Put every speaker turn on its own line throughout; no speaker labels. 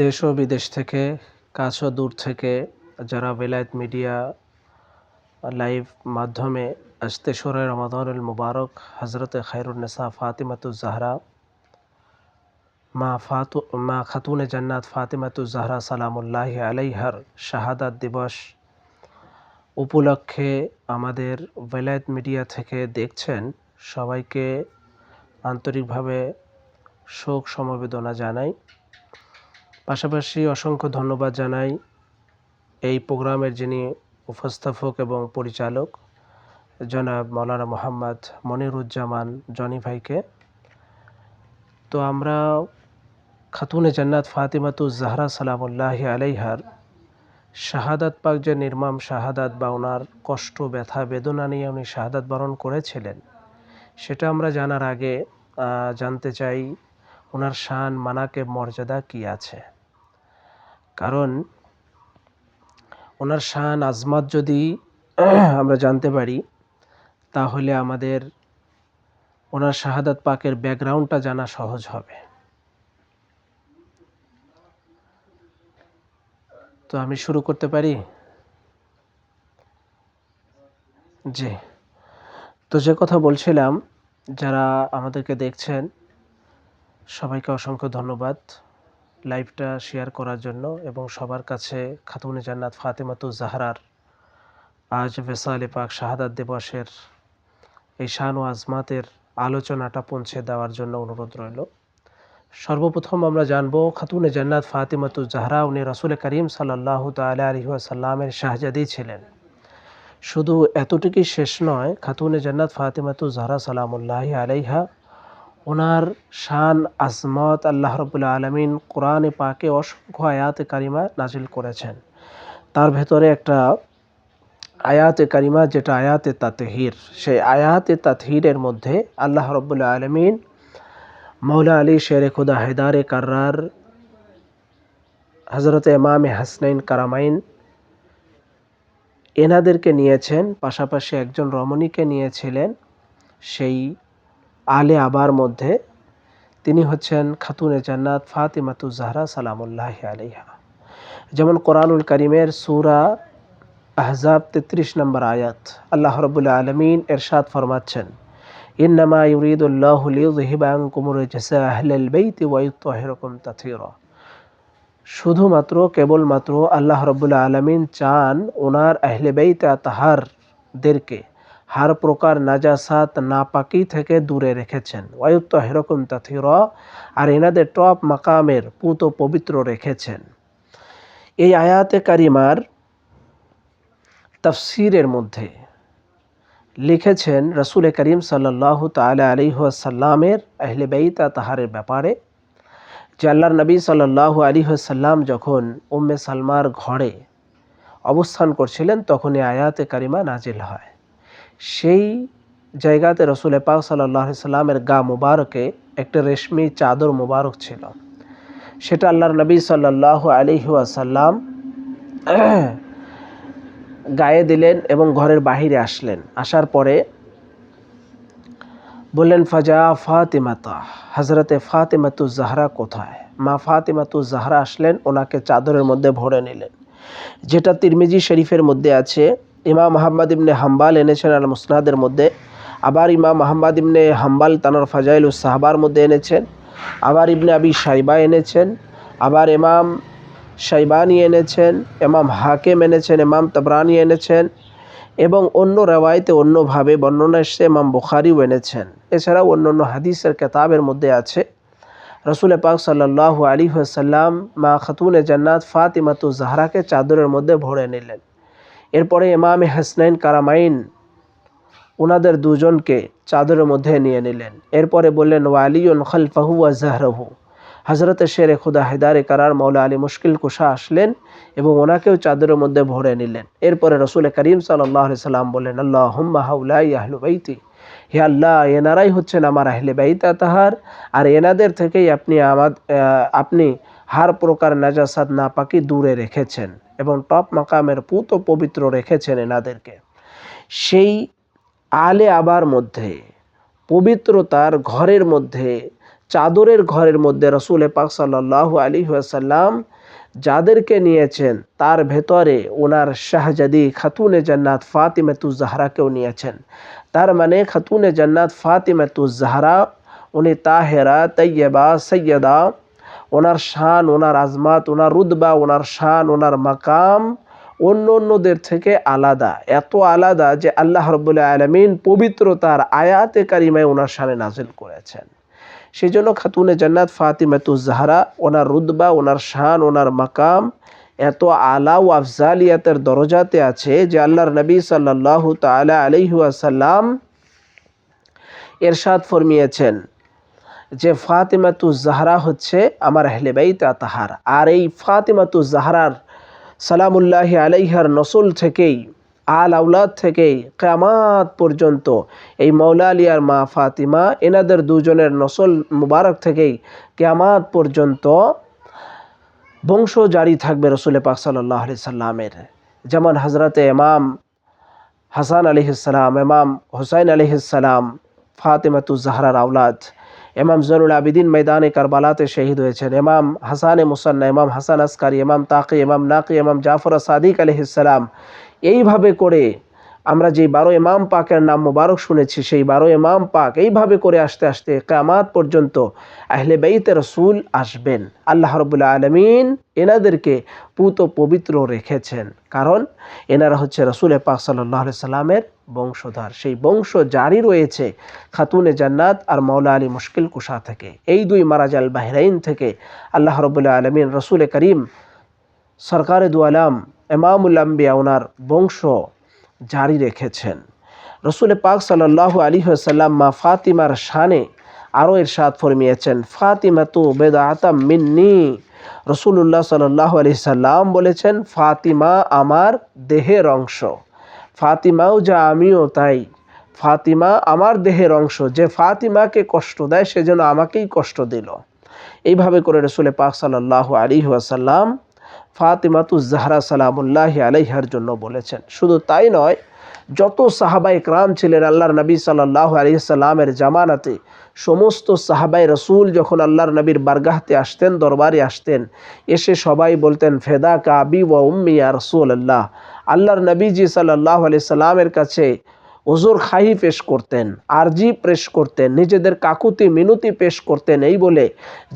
দেশ ও বিদেশ থেকে, কাছ ও দূর থেকে যারা বেলায়েত মিডিয়া লাইভ মাধ্যমে আসতে শোরে রমাদানুল মুবারক হজরত খায়রুন্নেসা ফাতিমাতুজ জাহরা মা খাতুনে জান্নাত ফাতিমাতুজ জাহরা সালামুল্লাহি আলাইহার শাহাদাত দিবস উপলক্ষে আমাদের বেলায়েত মিডিয়া থেকে দেখছেন, সবাইকে আন্তরিকভাবে শোক সমবেদনা জানাই। পাশাপাশি অসংখ্য ধন্যবাদ জানাই এই প্রোগ্রামের যিনি উপস্থাপক এবং পরিচালক জনাব মৌলানা মোহাম্মদ মনিরুজ্জামান জনি ভাইকে। তো আমরা খাতুনে জান্নাত ফাতিমাতুজ জাহরা সালামুল্লাহি আলাইহার শাহাদাত পাক, যে নির্মম শাহাদাত বা ওনার কষ্ট ব্যথা বেদনা নিয়ে উনি শাহাদাত বরণ করেছিলেন, সেটা আমরা জানার আগে জানতে চাই ওনার শান মানাকে মর্যাদা কি আছে। কারণ ওনার শান আজমত যদি আমরা জানতে পারি, তাহলে আমাদের ওনার শাহাদাত পাকের ব্যাকগ্রাউন্ডটা জানা সহজ হবে। তো আমি শুরু করতে পারি? জি। তো যে কথা বলছিলাম, যারা আমাদেরকে দেখছেন সবাইকে অসংখ্য ধন্যবাদ লাইভটা শেয়ার করার জন্য, এবং সবার কাছে খাতুনে জান্নাত ফাতিমাতুজ জাহরার আজ ভেসালে পাক শাহাদাত দিবসের এই শান ও আজমাতের আলোচনাটা পৌঁছে দেওয়ার জন্য অনুরোধ রইল। সর্বপ্রথম আমরা জানব, খাতুনে জান্নাত ফাতিমাতুজ জাহরা উনি রাসূল করিম সাল্লাল্লাহু তাআলা আলাইহি ওয়াসাল্লামের শাহজাদি ছিলেন। শুধু এতটুকুই শেষ নয়, খাতুনে জান্নাত ফাতিমাতুজ জাহরা সালামুল্লাহি আলাইহা ওনার শান আজমত আল্লাহ রাব্বুল আলামিন কোরআনে পাকে অসংখ্য আয়াতে কারিমা নাজিল করেছেন। তার ভেতরে একটা আয়াতে কারিমা যেটা আয়াতে তাতহির, সেই আয়াতে তাতহিরের মধ্যে আল্লাহ রাব্বুল আলামিন মৌলা আলী শেরে খুদা হেদারে কার্রার হজরত ইমামে হাসনাইন কারামাইন এনাদেরকে নিয়েছেন, পাশাপাশি একজন রমণীকে নিয়েছিলেন সেই আলে আবার মধ্যে। তিনি হচ্ছেন খাতুনে জান্নাত ফাতিমাতুজ জাহরা সালামুল্লাহি আলাইহা। যেমন কোরআনুল কারিমের সূরা আহজাব 33 নম্বর আয়াত আল্লাহ রাব্বুল আলামিন এরশাদ ফরমাচ্ছেন, ইন্নামা ইউরিদুল্লাহু লিইয়ুযহিবা আনকুমুর রিজসা আহলাল বাইতি ওয়া ইউতাহিরাকুম তাতহীরা। শুধুমাত্র কেবলমাত্র আল্লাহ রাব্বুল আলামিন চান ওনার আহলে বাইত আতাহারদেরকে হার প্রকার নাজাসাত নাপাকি থেকে দূরে রেখেছেন। ওয়া ইউতাহিরাকুম তাতহীরা, আর এনাদের টপ মাকামের পুত পবিত্র রেখেছেন। এই আয়াতে কারিমার তাফসিরের মধ্যে লিখেছেন রাসূল করিম সাল্লাল্লাহু তাআলা আলাইহি ওয়াসাল্লামের আহলে বাইত আতাহারের ব্যাপারে, যে আল্লাহর নবী সাল্লাল্লাহু আলাইহি ওয়াসাল্লাম যখন উম্মে সালমার ঘরে অবস্থান করছিলেন, তখন এই আয়াতে কারিমা নাজিল হয়। সেই জায়গাতে রাসূল পাক সাল্লাল্লাহু আলাইহি ওয়াসাল্লামের গা মুবারকে একটা রেশমি চাদর মুবারক ছিল। সেটা আল্লাহর নবী সাল্লাল্লাহু আলাইহি ওয়াসাল্লাম গায়ে দিলেন এবং ঘরের বাহিরে আসলেন। আসার পরে বললেন, ফাজা ফাতিমাতা, হজরতে ফাতিমাতুজ জাহরা কোথায়? মা ফাতিমাতুজ জাহরা আসলেন, ওনাকে চাদরের মধ্যে ভরে নিলেন, যেটা তিরমিজি শরীফের মধ্যে আছে। ইমাম আহমদ ইবনে হাম্বাল এনেছেন আল মুসনাদের মধ্যে, আবার ইমাম আহমদ ইবনে হাম্বাল তানার ফাজাইলুস সাহাবার মধ্যে এনেছেন, আবার ইবনে আবি শাইবা এনেছেন, আবার ইমাম শাইবানি এনেছেন, ইমাম হাকিম এনেছেন, ইমাম তাবরানি এনেছেন, এবং অন্য রেওয়ায়েতে অন্যভাবে বর্ণনা এসেছে, ইমাম বুখারীও এনেছেন। এছাড়াও অন্যান্য হাদিসের কিতাবের মধ্যে আছে রাসূল পাক সাল্লাল্লাহু আলাইহি ওয়াসাল্লাম মা খাতুনে জান্নাত ফাতিমাতুজ জাহরাকে চাদরের মধ্যে ভরে নিলেন। এরপরে ইমামে হাসনাইন কারামাইন ওনাদের দুজনকে চাদরের মধ্যে নিয়ে নিলেন। এরপরে বললেন, ওয়া আলিয়ুন খালফাহু ওয়া জাহরাহু, হযরত শেরে খুদা হেদারে কারার মৌলা আলী মুশকিল কুশা আসলেন এবং ওনাকেও চাদরের মধ্যে ভরে নিলেন। এরপরে রাসূল করিম সাল্লাল্লাহু আলাইহি সাল্লাম বললেন, আল্লাহুম্মা হাউলাই আহলু বাইতি, হে আল্লাহ, এনারাই হচ্ছেন আমার আহলে বাইত আতাহার, আর এনাদের থেকেই আপনি হার প্রকার নাজাসাত নাপাকি দূরে রেখেছেন এবং টপ মাকামের পুত পবিত্র রেখেছেন এনাদেরকে। সেই আলে আবার মধ্যে পবিত্রতার ঘরের মধ্যে চাদরের ঘরের মধ্যে রাসূল পাক সাল্লাল্লাহু আলাইহি ওয়াসাল্লাম যাদেরকে নিয়েছেন তার ভেতরে ওনার শাহজাদি খাতুনে জান্নাত ফাতিমাতুজ জাহরাকেও নিয়েছেন। তার মানে খাতুনে জান্নাত ফাতিমাতুজ জাহরা উনি তাহেরা তৈয়বা সৈয়দা, ওনার শান, ওনার আজমাত, ওনার রুতবা, ওনার শান, ওনার মাকাম অন্য অন্যদের থেকে আলাদা, এত আলাদা যে আল্লাহ রাব্বুল আলামিন পবিত্রতার আয়াতে কারিমায় ওনার শানে নাজিল করেছেন। সেই জন্য খাতুনে জান্নাত ফাতিমাতুজ জাহরা ওনার রুতবা, ওনার শান, ওনার মাকাম এত আলা ও আফজালিয়াতের দরজাতে আছে যে আল্লাহর নবী সাল্লাল্লাহু তাআলা আলাইহি ওয়াসাল্লাম ইরশাদ ফরমিয়েছেন যে ফাতিমাতুজ জাহরা হচ্ছে আমার আহলে বাইত আতাহার। আর এই ফাতিমাতুজ জাহরার সালামুল্লাহি আলাইহার নসল থেকেই, আল আউলাদ থেকেই কিয়ামত পর্যন্ত এই মাওলা আলী আর মা ফাতিমা এনাদের দুজনের নসল মুবারক থেকেই কিয়ামত পর্যন্ত বংশ জারি থাকবে রাসূল পাক সাল্লাল্লাহু আলাইহি সাল্লামের। যেমন হযরতে ইমাম হাসান আলাইহিস সালাম, ইমাম হুসাইন আলাইহিস সালাম ফাতিমাতুজ জাহরার আওলাদ। ইমাম জয়নুল আবিদিন ময়দানে কারবালাতে শহীদ হয়েছেন। ইমাম হাসানে মুসান্না, ইমাম হাসান আসকারি, ইমাম তাকি, ইমাম নাকি, ইমাম জাফর সাদিক আলাইহিস সালাম। এইভাবে করে আমরা যে 12 ইমাম পাকের নাম মুবারক শুনেছি, সেই 12 ইমাম পাক এইভাবে করে আস্তে আস্তে কিয়ামত পর্যন্ত আহলে বাইতে রাসূল আসবেন। আল্লাহ রাব্বুল আলামিন এনাদেরকে পুত পবিত্র রেখেছেন, কারণ এনারা হচ্ছে রাসূল পাক সাল্লাল্লাহু আলাইহি সাল্লামের বংশধর। সেই বংশ জারি রয়েছে খাতুনে জান্নাত আর মাওলা আলী মুশকিল কুশা থেকে। এই দুই মারাজাল বাহরাইন থেকে আল্লাহ রাব্বুল আলামিন রাসূল করিম সরকারে দু আলম ইমামুল আম্বিয়া ওনার বংশ জারি রেখেছেন। রাসূল পাক সাল্লাল্লাহু আলাইহি ওয়াসাল্লাম মা ফাতিমার শানে আরও ইরশাদ ফরমিয়েছেন, ফাতিমাতু বিদআতাম মিন্নি। রাসূলুল্লাহ সাল্লাল্লাহু আলাইহি সাল্লাম বলেছেন, ফাতিমা আমার দেহের অংশ। ফাতিমাও যা আমিও তাই। ফাতিমা আমার দেহের অংশ। যে ফাতিমাকে কষ্ট দেয় সে যেন আমাকেই কষ্ট দিল। এইভাবে করে রাসূল পাক সাল্লাল্লাহু আলাইহি ওয়াসাল্লাম ফাতিমাতুজ জাহরা সালামুল্লাহি আলাইহার জন্য বলেছেন। শুধু তাই নয়, যত সাহাবায়ে কেরাম ছিলেন আল্লাহর নবী সাল্লাল্লাহু আলাইহি সাল্লামের জামানাতে, সমস্ত সাহাবায়ে রাসূল যখন আল্লাহর নবীর বারগাহতে আসতেন, দরবারে আসতেন, এসে সবাই বলতেন ফেদা কা আবি ওয়া উম্মি ইয়া রাসূলুল্লাহ। আল্লাহর নবীজি সাল্লাল্লাহু আলাইহি সাল্লামের কাছে ওজোর খাহি পেশ করতেন, আরজি পেশ করতেন, নিজেদের কাকুতি মিনতি পেশ করতেন, এই বলে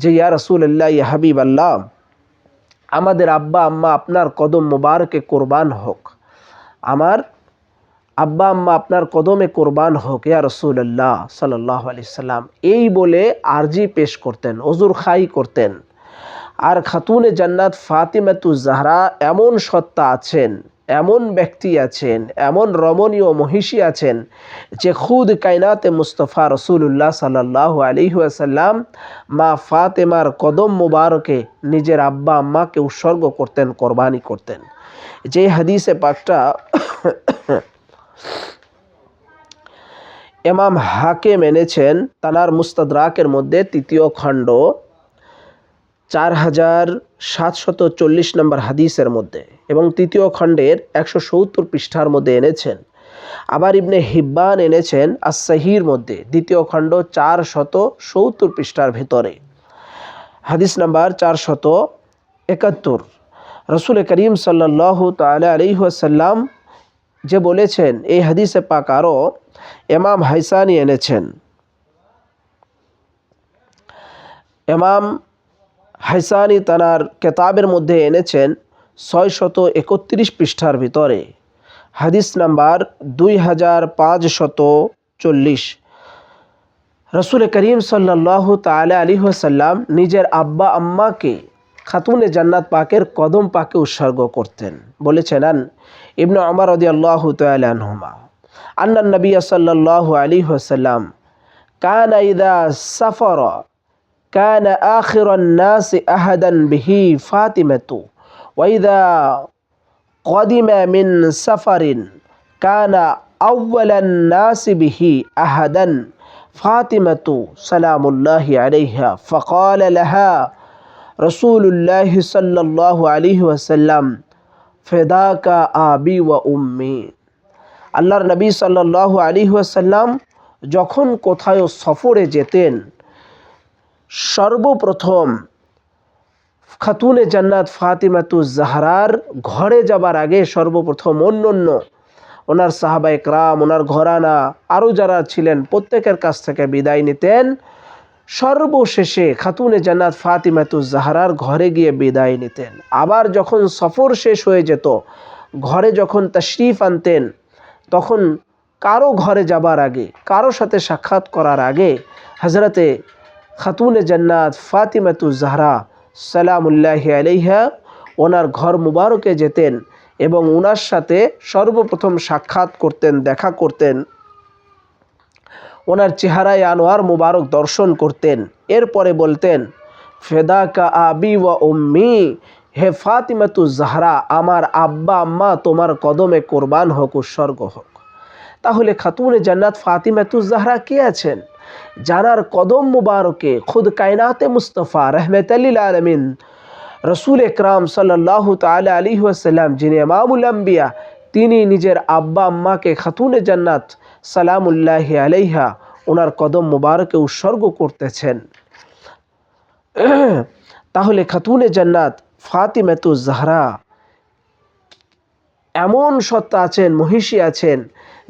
যে ইয়া রাসূলুল্লাহ, ইয়া হাবিবাল্লাহ, আমাদের আব্বা আম্মা আপনার কদম মুবারকে কোরবান হোক, আমার আব্বা আম্মা আপনার কদমে কোরবান হোক ইয়া রাসূলুল্লাহ সাল্লাল্লাহু আলাইহি সাল্লাম, এই বলে আরজি পেশ করতেন, ওজুর খাই করতেন। আর খাতুনে জান্নাত ফাতিমাতুজ জাহরা এমন সত্তা আছেন, এমন ব্যক্তি আছেন, এমন রমণীয় মহিষী আছেন যে খুদ কায়নাতে মুস্তফা রাসূলুল্লাহ সাল্লাল্লাহু আলাইহি ওয়াসাল্লাম মা ফাতেমার কদম মুবারকে নিজের আব্বা আম্মাকে উৎসর্গ করতেন, কোরবানি করতেন। যে হাদিসে পাকটা ইমাম হাকিম এনেছেন তানার মুস্তাদরাকের মধ্যে 3য় খণ্ড 4740 নম্বর হাদিসের মধ্যে, এবং 3য় খণ্ডের 170 পৃষ্ঠার মধ্যে এনেছেন। আবার ইবনে হিব্বান এনেছেন আস-সহির মধ্যে 2য় খণ্ড 470 পৃষ্ঠার ভিতরে, হাদিস নাম্বার 471। রাসূল করিম সাল্লাল্লাহু তাআলা আলাইহি ওয়াসাল্লাম যে বলেছেন, এই হাদিসে পাক আরও ইমাম হাইসানি এনেছেন। ইমাম হাইসানি তানার কেতাবের মধ্যে এনেছেন 631 পৃষ্ঠার ভিতরে, হাদিস নাম্বার 2540। রাসূল করিম সাল্লাল্লাহু তাআলা আলাইহি ওয়াসাল্লাম নিজের আব্বা আম্মাকে খাতুনে জান্নাত পাকের কদম পাকে উৎসর্গ করতেন। বলেছেন ইবনে উমর রাদিয়াল্লাহু তাআলা আনহুমা আন্না নবী সাল্লাল্লাহু আলাইহি ওয়াসাল্লাম কানা ইযা সাফারা কানা আখিরান নাস আহাদান বিহি ফাতিমাতু ওয়া ইযা কদিমা মিন সাফারিন কানা আউওয়ালান নাস বিহি আহাদান ফাতিমাতু সালামুল্লাহি আলাইহা ফাকালা লাহা রাসূলুল্লাহ সাল্লাল্লাহু আলাইহি ওয়াসাল্লাম ফিদাকা আবি ওয়া উম্মি। আল্লাহর নবী সাল্লাল্লাহু আলাইহি ওয়াসাল্লাম যখন কোথাও সফরে যেতেন, সর্বপ্রথম খাতুনে জান্নাত ফাতিমাতুজ জাহরার ঘরে যাবার আগে সর্বপ্রথম অন্য ওনার সাহাবায়ে কেরাম, ওনার ঘরানা আরও যারা ছিলেন প্রত্যেকের কাছ থেকে বিদায় নিতেন। সর্বশেষে খাতুনে জান্নাত ফাতিমাতুজ জাহরার ঘরে গিয়ে বিদায় নিতেন। আবার যখন সফর শেষ হয়ে যেত, ঘরে যখন তাশরিফ আনতেন, তখন কারো ঘরে যাবার আগে, কারো সাথে সাক্ষাৎ করার আগে হযরতে খাতুনে জান্নাত ফাতিমাতুজ জাহরা সালামুল্লাহি আলাইহা ওনার ঘর মুবারকে যেতেন এবং ওনার সাথে সর্বপ্রথম সাক্ষাৎ করতেন, দেখা করতেন, ওনার চেহারায় আনোয়ার মুবারক দর্শন করতেন। এরপরে বলতেন, ফেদাকা আবি ওয়া উম্মি, হে ফাতিমাতুজ জাহরা, আমার আব্বা আম্মা তোমার কদমে কোরবান হোক, উৎসর্গ হোক। তাহলে খাতুনে জান্নাত ফাতিমাতুজ জাহরা কে আছেন? জানার কদম মুবারকে খুদ কায়নাতে মুস্তফা রহমতুল লিল আলামিন রসুল একরাম সাল্লাল্লাহু তাআলা আলাইহি ওয়াসাল্লাম, যিনি ইমামুল আম্বিয়া, তিনি নিজের আব্বা আম্মাকে খাতুনে জান্নাত সালামুল্লাহি আলাইহা ওনার কদম মুবারকে উৎসর্গ করতেছেন। তাহলে খাতুনে জান্নাত ফাতিমাতুজ জাহরা এমন সত্তা আছেন, মহিষী আছেন,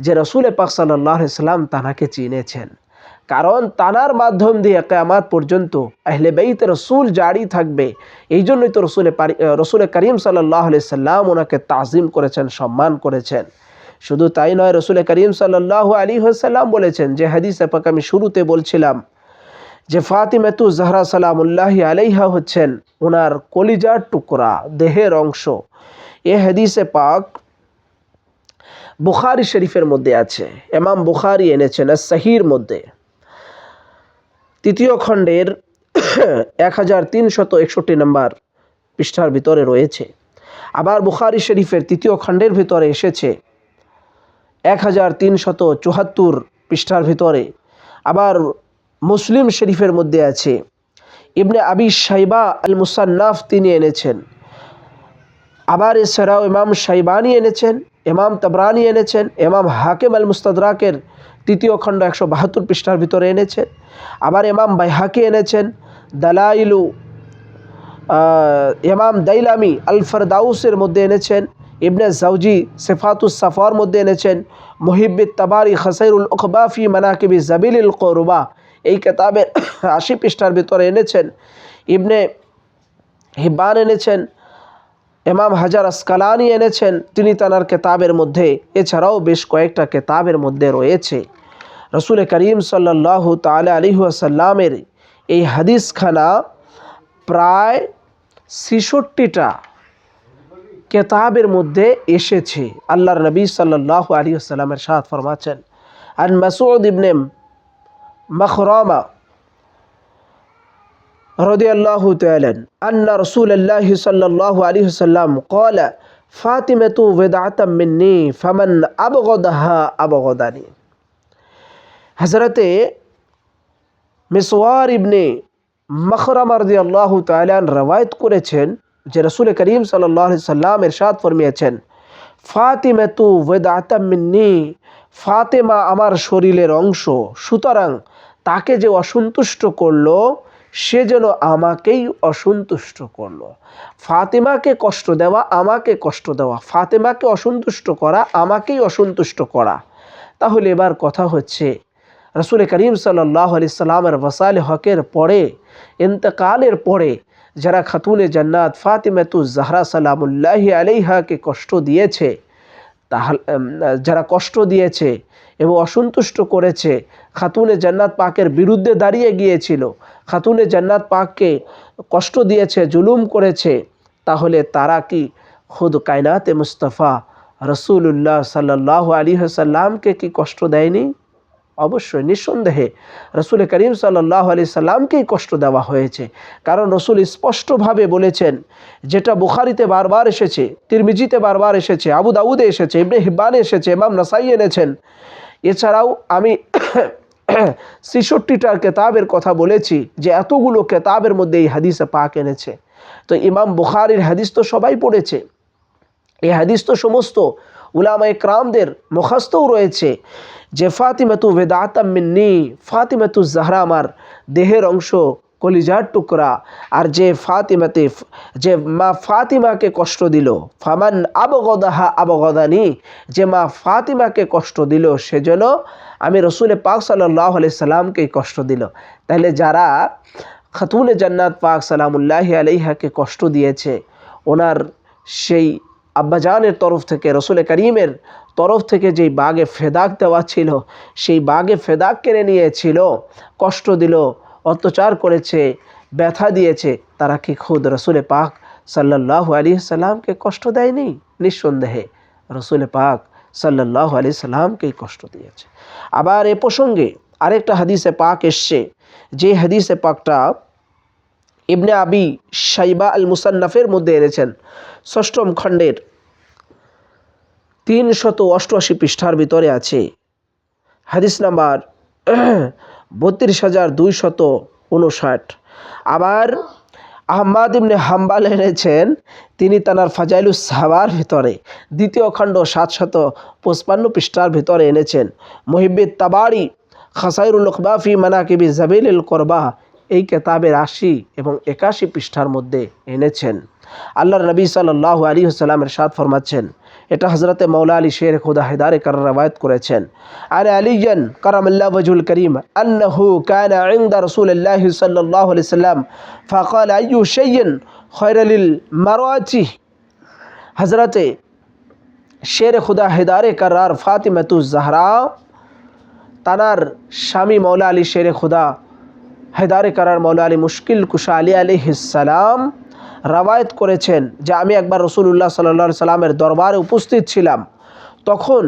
যে রসুল পাক সাল্লাল্লাহু আলাইহি সাল্লাম তানাকে চিনেছেন। কারণ তানার মাধ্যম দিয়ে কিয়ামত পর্যন্ত আহলে বাইত রসুল জারি থাকবে। এই জন্যই তো রসুল করিম সাল্লাল্লাহু আলাইহি সাল্লাম ওনাকে তাজিম করেছেন, সম্মান করেছেন। শুধু তাই নয়, রসুল করিম সাল্লাল্লাহু আলাইহি ওয়াসাল্লাম বলেছেন, যে হাদিসে পাক আমি শুরুতে বলছিলাম, যে ফাতিমাতুজ জাহরা সালামুল্লাহি আলাইহা হচ্ছেন ওনার কলিজার টুকরা, দেহের অংশ। এ হাদিসে পাক বুখারী শরীফের মধ্যে আছে। ইমাম বুখারী এনেছেন আস-সহিহর মধ্যে, 3য় খণ্ডের 1361 নম্বর পৃষ্ঠার ভিতরে রয়েছে। আবার বুখারী শরীফের 3য় খণ্ডের ভিতরে এসেছে 1374 পৃষ্ঠার ভিতরে। আবার মুসলিম শরীফের মধ্যে আছে। ইবনে আবি শাইবা আল মুসান্নাফ তিনি এনেছেন। আবার এছাড়াও ইমাম শাইবানি এনেছেন, ইমাম তাবরানি এনেছেন, ইমাম হাকিম আল মুস্তাদরাকের 3য় খণ্ড 172 পৃষ্ঠার ভিতরে এনেছেন। আবার ইমাম বাইহাকি এনেছেন দালাইলু, ইমাম দাইলামি আল ফরদাউসের মধ্যে এনেছেন, ইবনে জাওজি সিফাতুস সাফার মধ্যে এনেছেন, মুহিব্বিত তাবারি খাসাইরুল উকবা ফি মানাকিবি জাবিলিল কুরবা এই কিতাবের 80 পৃষ্ঠার ভিতরে এনেছেন। ইবনে হিব্বান এনেছেন, ইমাম হাজার আসকালানি এনেছেন তিনি তানার কিতাবের মধ্যে। এছাড়াও বেশ কয়েকটা কিতাবের মধ্যে রয়েছে। রসুল করিম সাল্লাল্লাহু তাআলা আলাইহি ওয়াসাল্লামের এই হাদিসখানা প্রায় 66টা কিতাবের মধ্যে এসেছে। আল্লাহর নবী সাল্লাল্লাহু আলাইহি ওয়াসাল্লামের ইরশাদ ফরমাচ্ছেন, আন মাসউদ ইবনে মাখরামা রাদিয়াল্লাহু তাআলা আন্না রাসূলুল্লাহ সাল্লাল্লাহু আলাইহি ওয়াসাল্লাম ক্বালা ফাতিমাতু বিদআতাম মিন্নি ফামান আবগাদাহা আবগাদানি। হযরতে মিসওয়ার ইবনে মাখরামা রাদিয়াল্লাহু তাআলা রওয়ায়াত করেছেন যে রাসূল করিম সাল্লাল্লাহু আলাইহি ওয়াসাল্লাম ইরশাদ ফরমিয়েছেন, ফাতিমাতু বিদআতাম মিন্নি, ফাতেমা আমার শরীরের অংশ, সুতরাং তাকে যে অসন্তুষ্ট করলো সে যেন আমাকেই অসন্তুষ্ট করলো। ফাতেমাকে কষ্ট দেওয়া আমাকে কষ্ট দেওয়া, ফাতেমাকে অসন্তুষ্ট করা আমাকেই অসন্তুষ্ট করা। তাহলে এবার কথা হচ্ছে, রাসূল করিম সাল্লাল্লাহু আলাইহি সাল্লামের ওয়াসালে হকের পরে, ইন্তেকালের পরে যারা খাতুনে জান্নাত ফাতিমাতুজ জাহরা সালামুল্লাহি আলাইহাকে কষ্ট দিয়েছে, যারা কষ্ট দিয়েছে এবং অসন্তুষ্ট করেছে, খাতুনে জান্নাত পাকের বিরুদ্ধে দাঁড়িয়ে গিয়েছিল, খাতুনে জান্নাত পাককে কষ্ট দিয়েছে, জুলুম করেছে, তাহলে তারা কি খুদ কায়নাতে মুস্তফা রসুল্লাহ সাল্লাল্লাহু আলাইহি ওয়াসাল্লামকে কি কষ্ট দেয়নি? অবশ্যই, নিঃসন্দেহে রসুল করিম সাল্লাল্লাহু আলাইহি সাল্লামকেই কষ্ট দেওয়া হয়েছে। কারণ রসুল স্পষ্টভাবে বলেছেন, যেটা বুখারিতে বারবার এসেছে, তিরমিজিতে বারবার এসেছে, আবু দাউদে এসেছে, ইবনে হিব্বানে এসেছে, ইমাম নাসাই এনেছেন। এছাড়াও আমি 66টার কেতাবের কথা বলেছি, যে এতগুলো কেতাবের মধ্যে এই হাদিসে পাক এনেছে। তো ইমাম বুখারীর হাদিস তো সবাই পড়েছে, এই হাদিস তো সমস্ত উলামায়ে কেরামদের মুখস্থও রয়েছে, যে ফাতিমাতু বিদআতাম মিন্নি, ফাতিমাতুজ জাহরা আমার দেহের অংশ, কলিজার টুকরা। আর যে মা ফাতিমাকে কষ্ট দিল, ফামান আবগদাহা আবগদানি, যে মা ফাতিমাকে কষ্ট দিল সেজন্য আমি রসুল পাক সাল্লাল্লাহু আলাইহি সাল্লামকে কষ্ট দিল। তাহলে যারা খাতুনে জান্নাত পাক সালামুল্লাহি আলাইহাকে কষ্ট দিয়েছে, ওনার সেই আব্বাজানের তরফ থেকে, রসুল করিমের তরফ থেকে যেই বাগে ফেদাক দেওয়া ছিল, সেই বাগে ফেদাক কেড়ে নিয়েছিল, কষ্ট দিল, অত্যাচার করেছে, ব্যথা দিয়েছে, তারা কি খুদ রসুল পাক সাল্লাল্লাহু আলাইহি সাল্লামকে কষ্ট দেয়নি? নিঃসন্দেহে রসুল পাক সাল্লাল্লাহু আলাইহি সাল্লামকেই কষ্ট দিয়েছে। আবার এ প্রসঙ্গে আরেকটা হাদিসে পাক এসছে, যে হাদিসে পাকটা ইবনে আবি শাইবা আল মুসান্নাফের মধ্যে এনেছেন, ষষ্ঠম খণ্ডের 388 পৃষ্ঠার ভিতরে আছে, হাদিস নাম্বার 32,259। আবার আহমাদ ইবনে হাম্বাল এনেছেন, তিনি তানার ফাজাইলুস সাহাবার ভিতরে দ্বিতীয় খণ্ড 755 পৃষ্ঠার ভিতরে এনেছেন। মুহিব্বিত তাবারি খাসাইরুল উকবা ফি মানাকিবি জাবিলুল কুরবা এই কিতাবের 80 এবং 81 পৃষ্ঠার মধ্যে এনেছেন। আল্লাহর নবী সাল্লাল্লাহু আলাইহি ওয়াসাল্লাম ইরশাদ ফরমাচ্ছেন, এটা হযরতে মাওলা আলী শের খুদা হেদারে কার রওয়ায়াত করেছেন, আর আলিয়ান কারামাল্লাহু ওয়াজহুল করিম আন্নাহু কানা ইনদা রাসূলিল্লাহি সাল্লাল্লাহু আলাইহি ওয়াসাল্লাম ফাকাল আইয়ু শাইইন খায়রুল মারওয়াতি। হযরতে শের খুদা হেদারে কারার ফাতিমাতুজ জাহরা তানার স্বামী মাওলা আলী শের খুদা হেদারে কারার মাওলা আলী মুশকিল কুশা আলী আলাইহিস সালাম রওয়ায়াত করেছেন যে আমি একবার রাসূলুল্লাহ সাল্লাল্লাহু আলাইহি সাল্লামের দরবারে উপস্থিত ছিলাম। তখন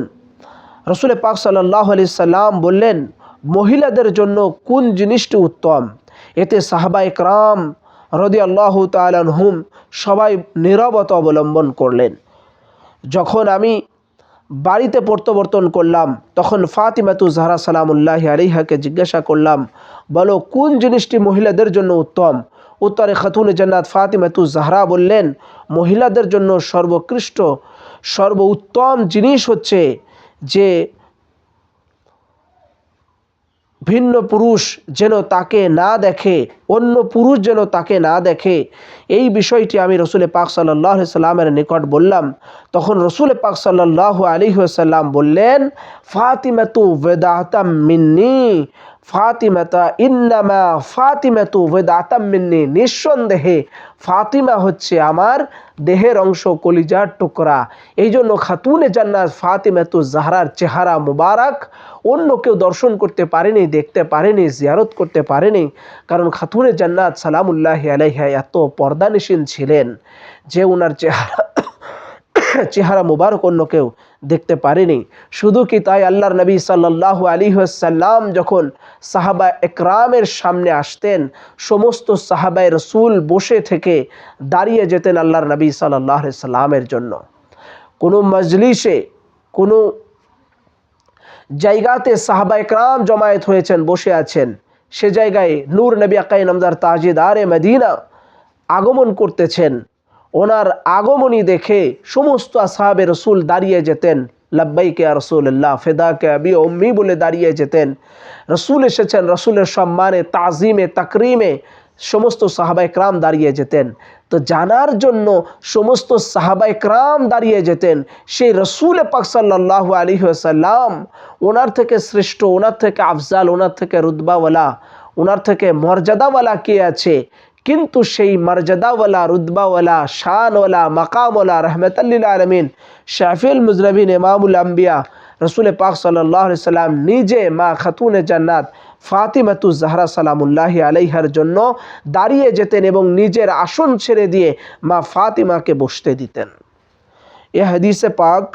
রাসূল পাক সাল্লাল্লাহু আলাইহি সাল্লাম বললেন, মহিলাদের জন্য কোন জিনিসটি উত্তম? এতে সাহাবায়ে কেরাম রাদিয়াল্লাহু তাআলা আনহুম সবাই নীরবতা অবলম্বন করলেন। যখন আমি বাড়িতে প্রত্যাবর্তন করলাম, তখন ফাতিমাতু জাহরা সালামুল্লাহি আলাইহাকে জিজ্ঞাসা করলাম, বলো কোন জিনিসটি মহিলাদের জন্য উত্তম? উত্তরে খাতুনে জান্নাত ফাতিমাতু জাহরা বললেন, মহিলাদের জন্য সর্বোৎকৃষ্ট সর্বোত্তম জিনিস হচ্ছে যে ভিন্ন পুরুষ যেন তাকে না দেখে, অন্য পুরুষ যেন তাকে না দেখে। এই বিষয়টি আমি রসুল পাক সাল্লাল্লাহু আলাইহি সাল্লামের নিকট বললাম। তখন রসুল পাক সাল্লাল্লাহু আলাইহি ওয়াসাল্লাম বললেন, ফাতিমাতু ওয়াদাতাম মিন্নি, ফাতিমাতু ওয়াদাতাম মিন্নি, নিঃসন্দেহে ফাতিমা হচ্ছে আমার দেহের অংশ, কলিজার টুকরা। এই জন্য খাতুনে জান্নাত ফাতিমাতু জাহরার চেহারা মুবারক অন্য কেউ দর্শন করতে পারেনি, দেখতে পারেনি, জিয়ারত করতে পারেনি। কারণ খাতুনে জান্নাত সালামুল্লাহি আলাইহা এত পর্দানিশীন ছিলেন যে ওনার চেহারা মুবারক অন্য কেউ দেখতে পারেনি। শুধু কি তাই, আল্লাহর নবী সাল্লাল্লাহু আলাইহি ওয়াসাল্লাম যখন সাহাবা একরামের সামনে আসতেন, সমস্ত সাহাবায়ে রাসূল বসে থেকে দাঁড়িয়ে যেতেন আল্লাহর নবী সাল্লাল্লাহু আলাইহি সাল্লামের জন্য। কোনো মজলিসে, কোনো জায়গাতে সাহাবা একরাম জমায়েত হয়েছেন, বসে আছেন, সে জায়গায় নূর নবী আকাই নামদার তাজেদারে মদিনা আগমন করতেছেন। ওনার আগমনী দেখে সমস্ত আসহাবে রসুল দাঁড়িয়ে যেতেন, লব্বাইক ইয়া রাসূলুল্লাহ, ফিদাকে আবি উম্মি বলে দাঁড়িয়ে যেতেন। রসুল এসেছেন, রসুলের সম্মানে, তাজিমে, তাকরিমে সমস্ত সাহাবা একরাম দাঁড়িয়ে যেতেন। তো জানার জন্য সমস্ত সাহাবা একরাম দাঁড়িয়ে যেতেন সেই রসুল পাক সাল্লাল্লাহু আলাইহি ওয়াসাল্লাম, ওনার থেকে শ্রেষ্ঠ, ওনার থেকে আফজাল, ওনার থেকে রুতবাওয়ালা, ওনার থেকে মর্যাদাওয়ালা কে আছে? কিন্তু সেই মর্যাদাওয়ালা, রুতবাওয়ালা, শানওয়ালা, মাকামওয়ালা, রহমাতাল লিল আলামিন, শাফিউল মুজনবিন, ইমামুল আম্বিয়া রসুল পাক সাল্লাল্লাহু আলাইহি ওয়াসাল্লাম নিজে মা খাতুনে জান্নাত ফাতিমাতু জাহরা সালামুল্লাহি আলাইহার জন্য দাঁড়িয়ে যেতেন এবং নিজের আসন ছেড়ে দিয়ে মা ফাতিমাকে বসতে দিতেন। এ হাদিসে পাক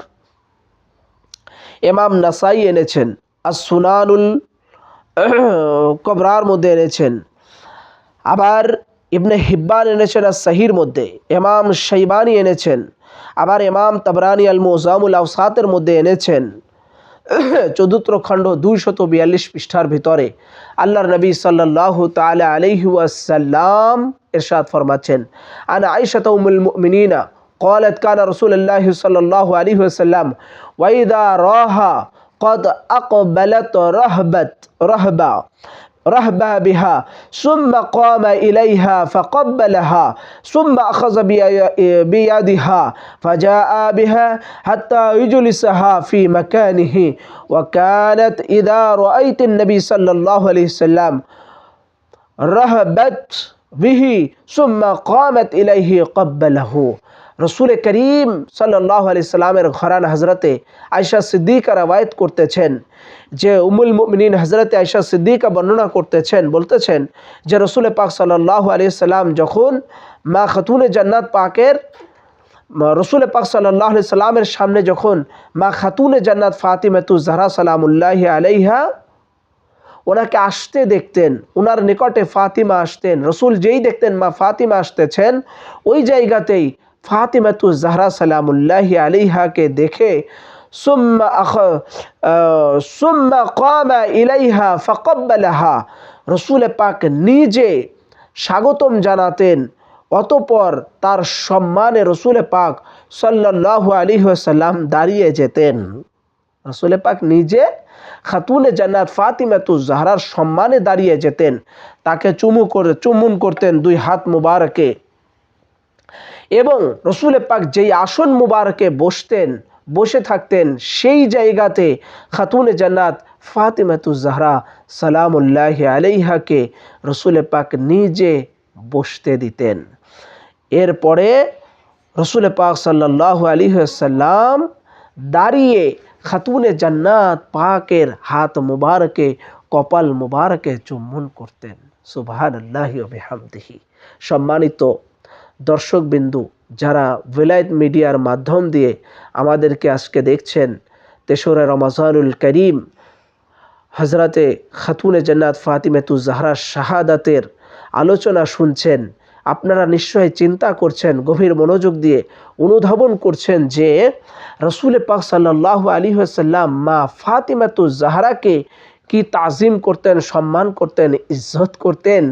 ইমাম নাসাই এনেছেন, আস-সুনানুল কুবরার মধ্যে এনেছেন। আবার ইবনে হিব্বান এনেছেন আস-সহির মধ্যে, ইমাম শাইবানি এনেছেন। আবার ইমাম তাবরানি আল-মুজামুল আওসাতের মধ্যে এনেছেন। 14 খণ্ড 242 পৃষ্ঠার ভিতরে আল্লাহর নবী সাল্লাল্লাহু তাআলা আলাইহি ওয়াসাল্লাম ইরশাদ ফরমাচ্ছেন, আনা আয়েশা উম্মুল মুমিনিনা قالت كان رسول الله صلى الله عليه وسلم واذا راها قد اقبلت رهبه رهبة بها ثم قام إليها فقبلها ثم أخذ بيدها فجاء بها حتى يجلسها في مكانه وكانت إذا رأيت النبي صلى الله عليه وسلم رهبت به ثم قامت إليه قبله রসুল করিম সাল্লাল্লাহু আলাইহি সাল্লামের ঘরানা হযরতে আয়েশা সিদ্দিকা রওয়ায়াত করতেছেন যে উম্মুল মুমিনিন হযরতে আয়েশা সিদ্দিকা বর্ণনা করতেছেন বলতেছেন যে রসুল পাক সাল্লাল্লাহু আলাইহি সাল্লাম যখন মা খাতুনে জান্নাত পাকের রসুল পাক সাল্লাল্লাহু আলাইহি সাল্লামের সামনে যখন মা খাতুনে জান্নাত ফাতিমাতুজ জাহরা সালামুল্লাহি আলাইহা ওনাকে আসতে দেখতেন, ওনার নিকটে ফাতিমা আসতেন, রসুল যেই দেখতেন মা ফাতিমা আসতেছেন ওই জায়গাতেই ফাতিমাতুজ জাহরা সালামুল্লাহি আলাইহাকে দেখে সুম্মা কামা ইলাইহা ফাকাব্বালাহা রসুল পাক নিজে স্বাগতম জানাতেন, অতঃপর তার সম্মানে রসুল পাক সাল্লাল্লাহু আলাইহি ওয়াসাল্লাম দাঁড়িয়ে যেতেন। রসুল পাক নিজে খাতুনে জান্নাত ফাতিমাতুজ জাহরার সম্মানে দাঁড়িয়ে যেতেন, তাকে চুম্বন করতেন দুই হাত মুবারকে, এবং রসুল পাক যেই আসন মুবারকে বসে থাকতেন সেই জায়গাতে খাতুনে জান্নাত ফাতিমাতুজ জাহরা সালামুল্লাহি আলাইহাকে রসুল পাক নিজে বসতে দিতেন। এরপরে রসুল পাক সাল্লাল্লাহু আলাইহি ওয়াসাল্লাম দাঁড়িয়ে খাতুনে জান্নাত পাকের হাত মুবারকে কপাল মুবারকে চুম্বন করতেন। সুবহানাল্লাহি ওয়া বিহামদিহি। সম্মানিত দর্শকবিন্দু, যারা ভেলায়েত মিডিয়ার মাধ্যম দিয়ে আমাদেরকে আজকে দেখছেন, 3রা রমজানুল করিম হযরতে খাতুনে জান্নাত ফাতিমাতুজ জাহরা শাহাদাতের আলোচনা শুনছেন, আপনারা নিশ্চয়ই চিন্তা করছেন, গভীর মনোযোগ দিয়ে অনুধাবন করছেন যে রসুল পাক সাল্লাল্লাহু আলাইহি ওয়াসাল্লাম মা ফাতিমাতুজ জাহরাকে কি তাজিম করতেন, সম্মান করতেন, ইজ্জত করতেন,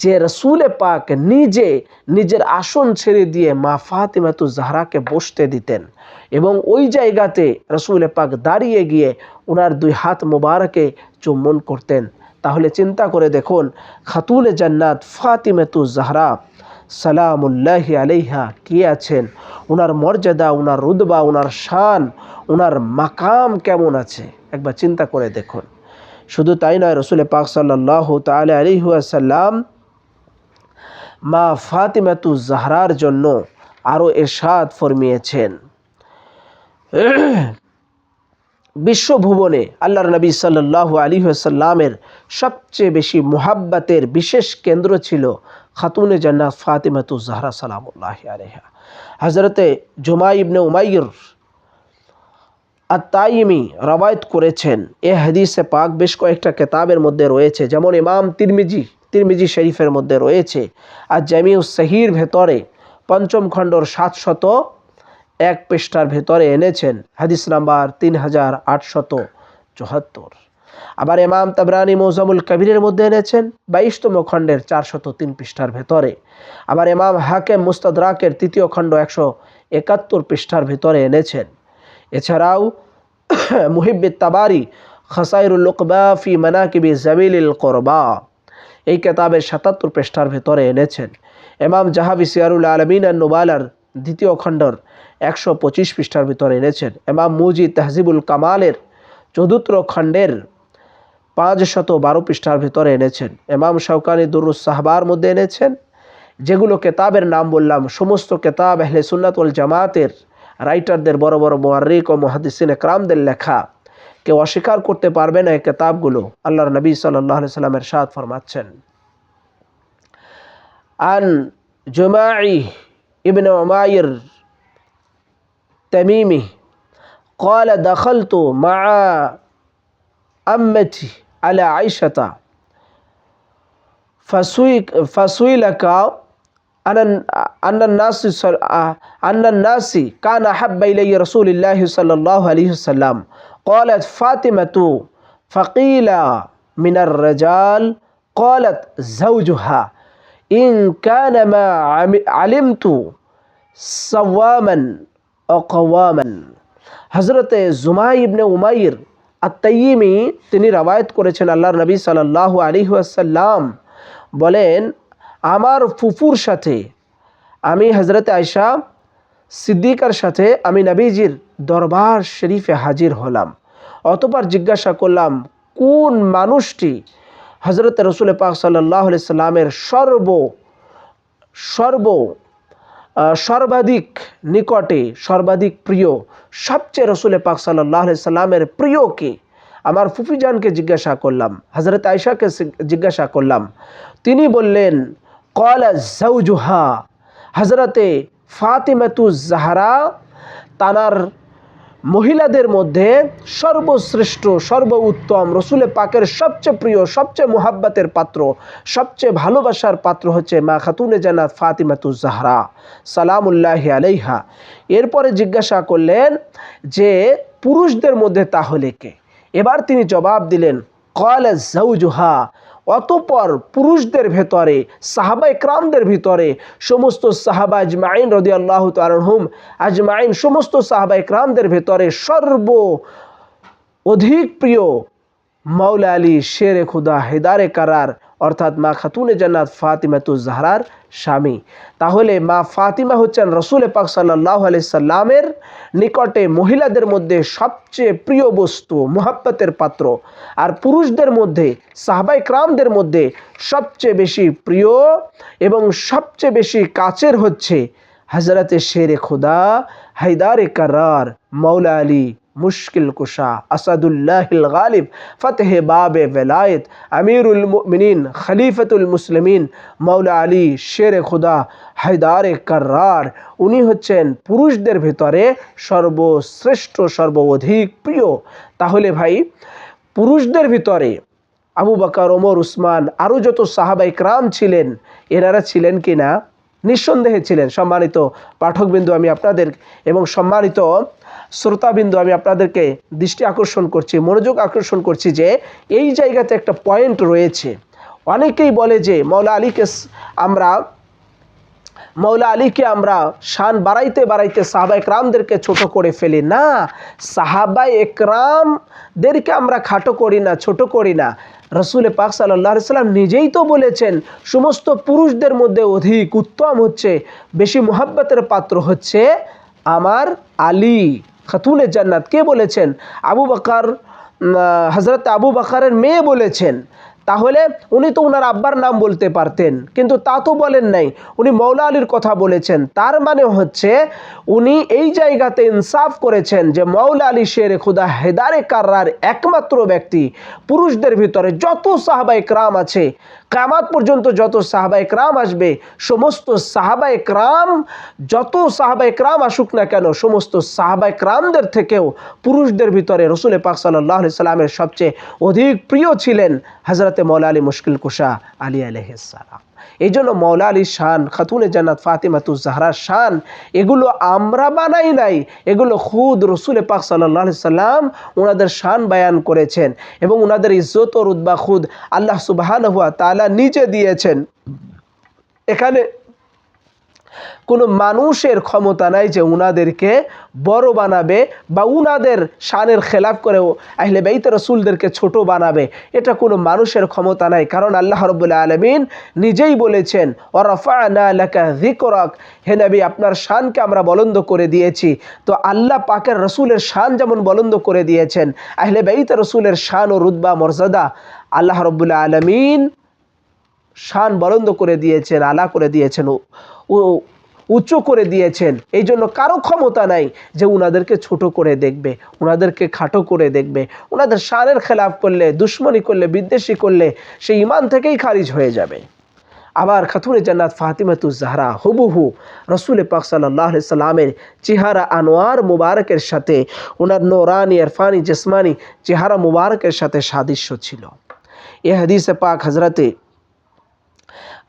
যে রসুল পাক নিজে নিজের আসন ছেড়ে দিয়ে মা ফাতিমাতুজ জাহরাকে বসতে দিতেন এবং ওই জায়গাতে রসুল পাক দাঁড়িয়ে গিয়ে ওনার দুই হাত মুবারকে চুম্বন করতেন। তাহলে চিন্তা করে দেখুন, খাতুনে জান্নাত ফাতিমাতুজ জাহরা সালামুল্লাহি আলাইহা কি আছেন, ওনার মর্যাদা, ওনার রুতবা, ওনার শান, ওনার মাকাম কেমন আছে একবার চিন্তা করে দেখুন। শুধু তাই নয়, রসুল পাক সাল্লাল্লাহু তাআলা আলাইহি ওয়াসাল্লাম মা ফাতিমাতুজ জাহরার জন্য আরও ইরশাদ ফরমিয়েছেন, বিশ্বভুবনে আল্লাহর নবী সাল্লাল্লাহু আলাইহি ওয়াসাল্লামের সবচেয়ে বেশি মুহাব্বতের বিশেষ কেন্দ্র ছিল খাতুনে জান্নাত ফাতিমাতুজ জাহরা সালামুল্লাহি আলাইহা। হযরতে জুমাই ইবনে উমাইর আত-তাইমি রওয়ায়াত করেছেন, এ হাদিসে পাক বেশ কয়েকটা কিতাবের মধ্যে রয়েছে, যেমন ইমাম তিরমিজি শরীফের মধ্যে রয়েছে, আর জামিউস সহির ভেতরে 5ম খণ্ডর 701 পৃষ্ঠার ভেতরে এনেছেন, হাদিস নাম্বার 3874। আবার ইমাম তাবরানি মুজামুল কবিরের মধ্যে এনেছেন 22তম খণ্ডের 403 পৃষ্ঠার ভেতরে। আবার ইমাম হাকিম মুস্তাদরাকের 3য় খণ্ড 171 পৃষ্ঠার ভেতরে এনেছেন। এছাড়াও মুহিব্বিত তাবারি খাসাইরুল লুকবা ফি মানাকিবি জাবিলিল কুরবা এই কিতাবের 77 পৃষ্ঠার ভেতরে এনেছেন। ইমাম জাহাবি সিয়ারুল আলামিন আন-নুবালার 2য় খণ্ডর 125 পৃষ্ঠার ভিতরে এনেছেন। ইমাম মুজি তাহজিবুল কামালের 4th খণ্ডের 512 পৃষ্ঠার ভিতরে এনেছেন। ইমাম শাওকানি দুরুস সাহবার মধ্যে এনেছেন। যেগুলো কিতাবের নাম বললাম সমস্ত কিতাব আহলে সুন্নাত ওয়াল জামাতের রাইটারদের, বড় বড় মুআররিখ ও মুহাদ্দিসিন ইকরামদের লেখা, কেউ অস্বীকার করতে পারবে না এই কিতাবগুলো। আল্লাহর নবী সাল্লাল্লাহু আলাইহি ওয়াসাল্লাম ইরশাদ ফরমাচ্ছেন, আন জুমাই ইবনে উমাইর তামিমি قال دخلت مع عمتي على عائشة فسئلك أن الناس كان أحب إلي رسول الله صلى الله عليه وسلم قالت فاطمة فقيل من الرجال قالت زوجها إن كان ما علمت صواما أو قواما। হযরতে জুমাই ইবনে উমাইর আত-তাইয়িমি তিনি রওয়ায়াত করেছেন, আল্লাহর নবী সাল্লাল্লাহু আলাইহি ওয়াসাল্লাম বলেন, আমার ফুফুর সাথে আমি হযরত আয়েশা সিদ্দিকার সাথে আমি নবীজির দরবার শরীফে হাজির হলাম। অতঃপর জিজ্ঞাসা করলাম, কোন মানুষটি হযরত রাসূল পাক সাল্লাল্লাহু আলাইহি সাল্লামের সর্বাধিক নিকটে, সর্বাধিক প্রিয়, সবচেয়ে রাসূল পাক সাল্লাল্লাহু আলাইহি সাল্লামের প্রিয় কে? আমার ফুফিজানকে জিজ্ঞাসা করলাম, হযরত আয়েশাকে জিজ্ঞাসা করলাম। তিনি বললেন, ক্বালা যাওজুহা, হযরতে ফাতিমাতুজ জাহরা তানার মহিলাদের মধ্যে সর্বশ্রেষ্ঠ, সর্বোত্তম, রসুল পাকের সবচেয়ে প্রিয়, সবচেয়ে মুহাব্বতের পাত্র, সবচেয়ে ভালোবাসার পাত্র হচ্ছে মা খাতুনে জান্নাত ফাতিমাতুজ জাহরা সালামুল্লাহি আলাইহা। এরপরে জিজ্ঞাসা করলেন যে পুরুষদের মধ্যে তাহলে কে? এবার তিনি জবাব দিলেন, ক্বালা যাওজুহা। অতঃপর পুরুষদের ভেতরে, সাহাবায়ে কেরামদের ভিতরে, সমস্ত সাহাবা আজমাইন রাদিয়াল্লাহু তাআলা আনহুম আজমাইন, সমস্ত সাহাবায়ে কেরামদের ভেতরে অধিক প্রিয় মাওলা আলী শেরে খুদা হেদারে কারার, অর্থাৎ মা খাতুনে জান্নাত ফাতিমাতুজ জাহরার স্বামী। তাহলে মা ফাতিমা হচ্ছেন রাসূল পাক সাল্লাল্লাহু আলাইহি সাল্লামের নিকটে মহিলাদের মধ্যে সবচেয়ে প্রিয় বস্তু, মুহাব্বতের পাত্র। আর পুরুষদের মধ্যে, সাহাবায়ে কেরামদের মধ্যে সবচেয়ে বেশি প্রিয় এবং সবচেয়ে বেশি কাছের হচ্ছে হযরতে শেরে খুদা হেদারে কারার মাওলা আলী মুশকিল কুশা, আসাদুল্লাহিল গালিব, ফতহে বাবে ওয়ালায়েত, আমিরুল মুমিনিন, খলিফাতুল মুসলিমিন মাওলা আলী শেরে খুদা হেদারে কারার। উনি হচ্ছেন পুরুষদের ভিতরে সর্বশ্রেষ্ঠ, সর্বাধিক প্রিয়। তাহলে ভাই, পুরুষদের ভিতরে আবু বকর, ওমর, উসমান, আরও যত সাহাবায়ে কেরাম ছিলেন, এনারা ছিলেন কি না? নিঃসন্দেহে ছিলেন। সম্মানিত পাঠকবিন্দু আমি আপনাদের এবং সম্মানিত শ্রোতাবিন্দু আমি আপনাদেরকে দৃষ্টি আকর্ষণ করছি, মনোযোগ আকর্ষণ করছি যে এই জায়গাতে একটা পয়েন্ট রয়েছে। অনেকেই বলে যে মাওলা আলীকে আমরা শান বাড়াইতে বাড়াইতে সাহাবায়ে কেরামদেরকে ছোট করে ফেলি। না, সাহাবায়ে কেরামদেরকে আমরা খাটো করি না, ছোট করি না। রাসূল পাক সাল্লাল্লাহু আলাইহি সাল্লাম নিজেই তো বলেছেন, সমস্ত পুরুষদের মধ্যে অধিক উত্তম হচ্ছে, বেশি মুহাব্বতের পাত্র হচ্ছে আমার আলী খাতুনে জান্নাত। কে বলেছেন? আবু বকর, হযরত আবু বকরের মেয়ে বলেছেন। তাহলে উনি তো ওনার আব্বার নাম বলতে পারতেন, কিন্তু তা তো বলেন নাই, উনি মৌলা আলীর কথা বলেছেন। তার মানে হচ্ছে উনি এই জায়গাতে ইনসাফ করেছেন যে মৌলা আলী শেরে খুদা হেদারে কাররার একমাত্র ব্যক্তি। পুরুষদের ভিতরে যত সাহাবায়ে কেরাম আছে, কিয়ামত পর্যন্ত যত সাহাবায়ে কেরাম আসবে, সমস্ত সাহাবায়ে কেরাম, যত সাহাবায়ে কেরাম আসুক না কেন, সমস্ত সাহাবায়ে কেরামদের থেকেও পুরুষদের ভিতরে রাসূল পাক সাল্লাল্লাহু আলাইহি সাল্লামের সবচেয়ে অধিক প্রিয় ছিলেন হযরতে মৌলা আলী মুশকিল কুশা আলী আলাইহিস সালাম। এই জন্য মৌলা আলীর শান, খাতুনে জান্নাত ফাতিমাতুজ জাহরার শান, এগুলো আমরা বানাই নাই, এগুলো খুদ রাসূল পাক সাল্লাল্লাহু আলাইহি সাল্লাম ওনাদের শান বয়ান করেছেন এবং ওনাদের ইজ্জত ও রুতবা খুদ আল্লাহ সুবহানাহু ওয়া তাআলা নিজে দিয়েছেন। এখানে কোনো মানুষের ক্ষমতা নাই যে উনাদেরকে বড় বানাবে বা উনাদের শানের খেলাফ করেও আহলে বাইত রাসূলদেরকে ছোট বানাবে, এটা কোনো মানুষের ক্ষমতা নাই। কারণ আল্লাহ রাব্বুল আলামিন নিজেই বলেছেন, ওয়া রাফা'না লাকা যিকরাক, হে নবী আপনার শানকে আমরা বুলন্দ করে দিয়েছি। তো আল্লাহ পাকের রাসূলের শান যেমন বুলন্দ করে দিয়েছেন, আহলে বাইত রাসূলের শান ও রুতবা মর্যাদা আল্লাহ রাব্বুল আলামিন শান বুলন্দ করে দিয়েছেন, আলা করে দিয়েছেন, উচ্চ করে দিয়েছেন। এই জন্য কারো ক্ষমতা নাই যে উনাদেরকে ছোট করে দেখবে, উনাদেরকে খাটো করে দেখবে। উনাদের শানের খেলাফ করলে, দুশ্মনী করলে, বিদ্বেষী করলে সে ঈমান থেকেই খারিজ হয়ে যাবে। আবার খাতুনে জান্নাত ফাতিমাতুজ জাহরা হুবহু রাসূল পাক সাল্লাল্লাহু আলাইহি সাল্লামের চেহারা আনোয়ার মুবারকের সাথে, ওনার নূরানি ইরফানি জিসমানি চেহারা মুবারকের সাথে সাদৃশ্য ছিল। এই হাদিসে পাক হযরতে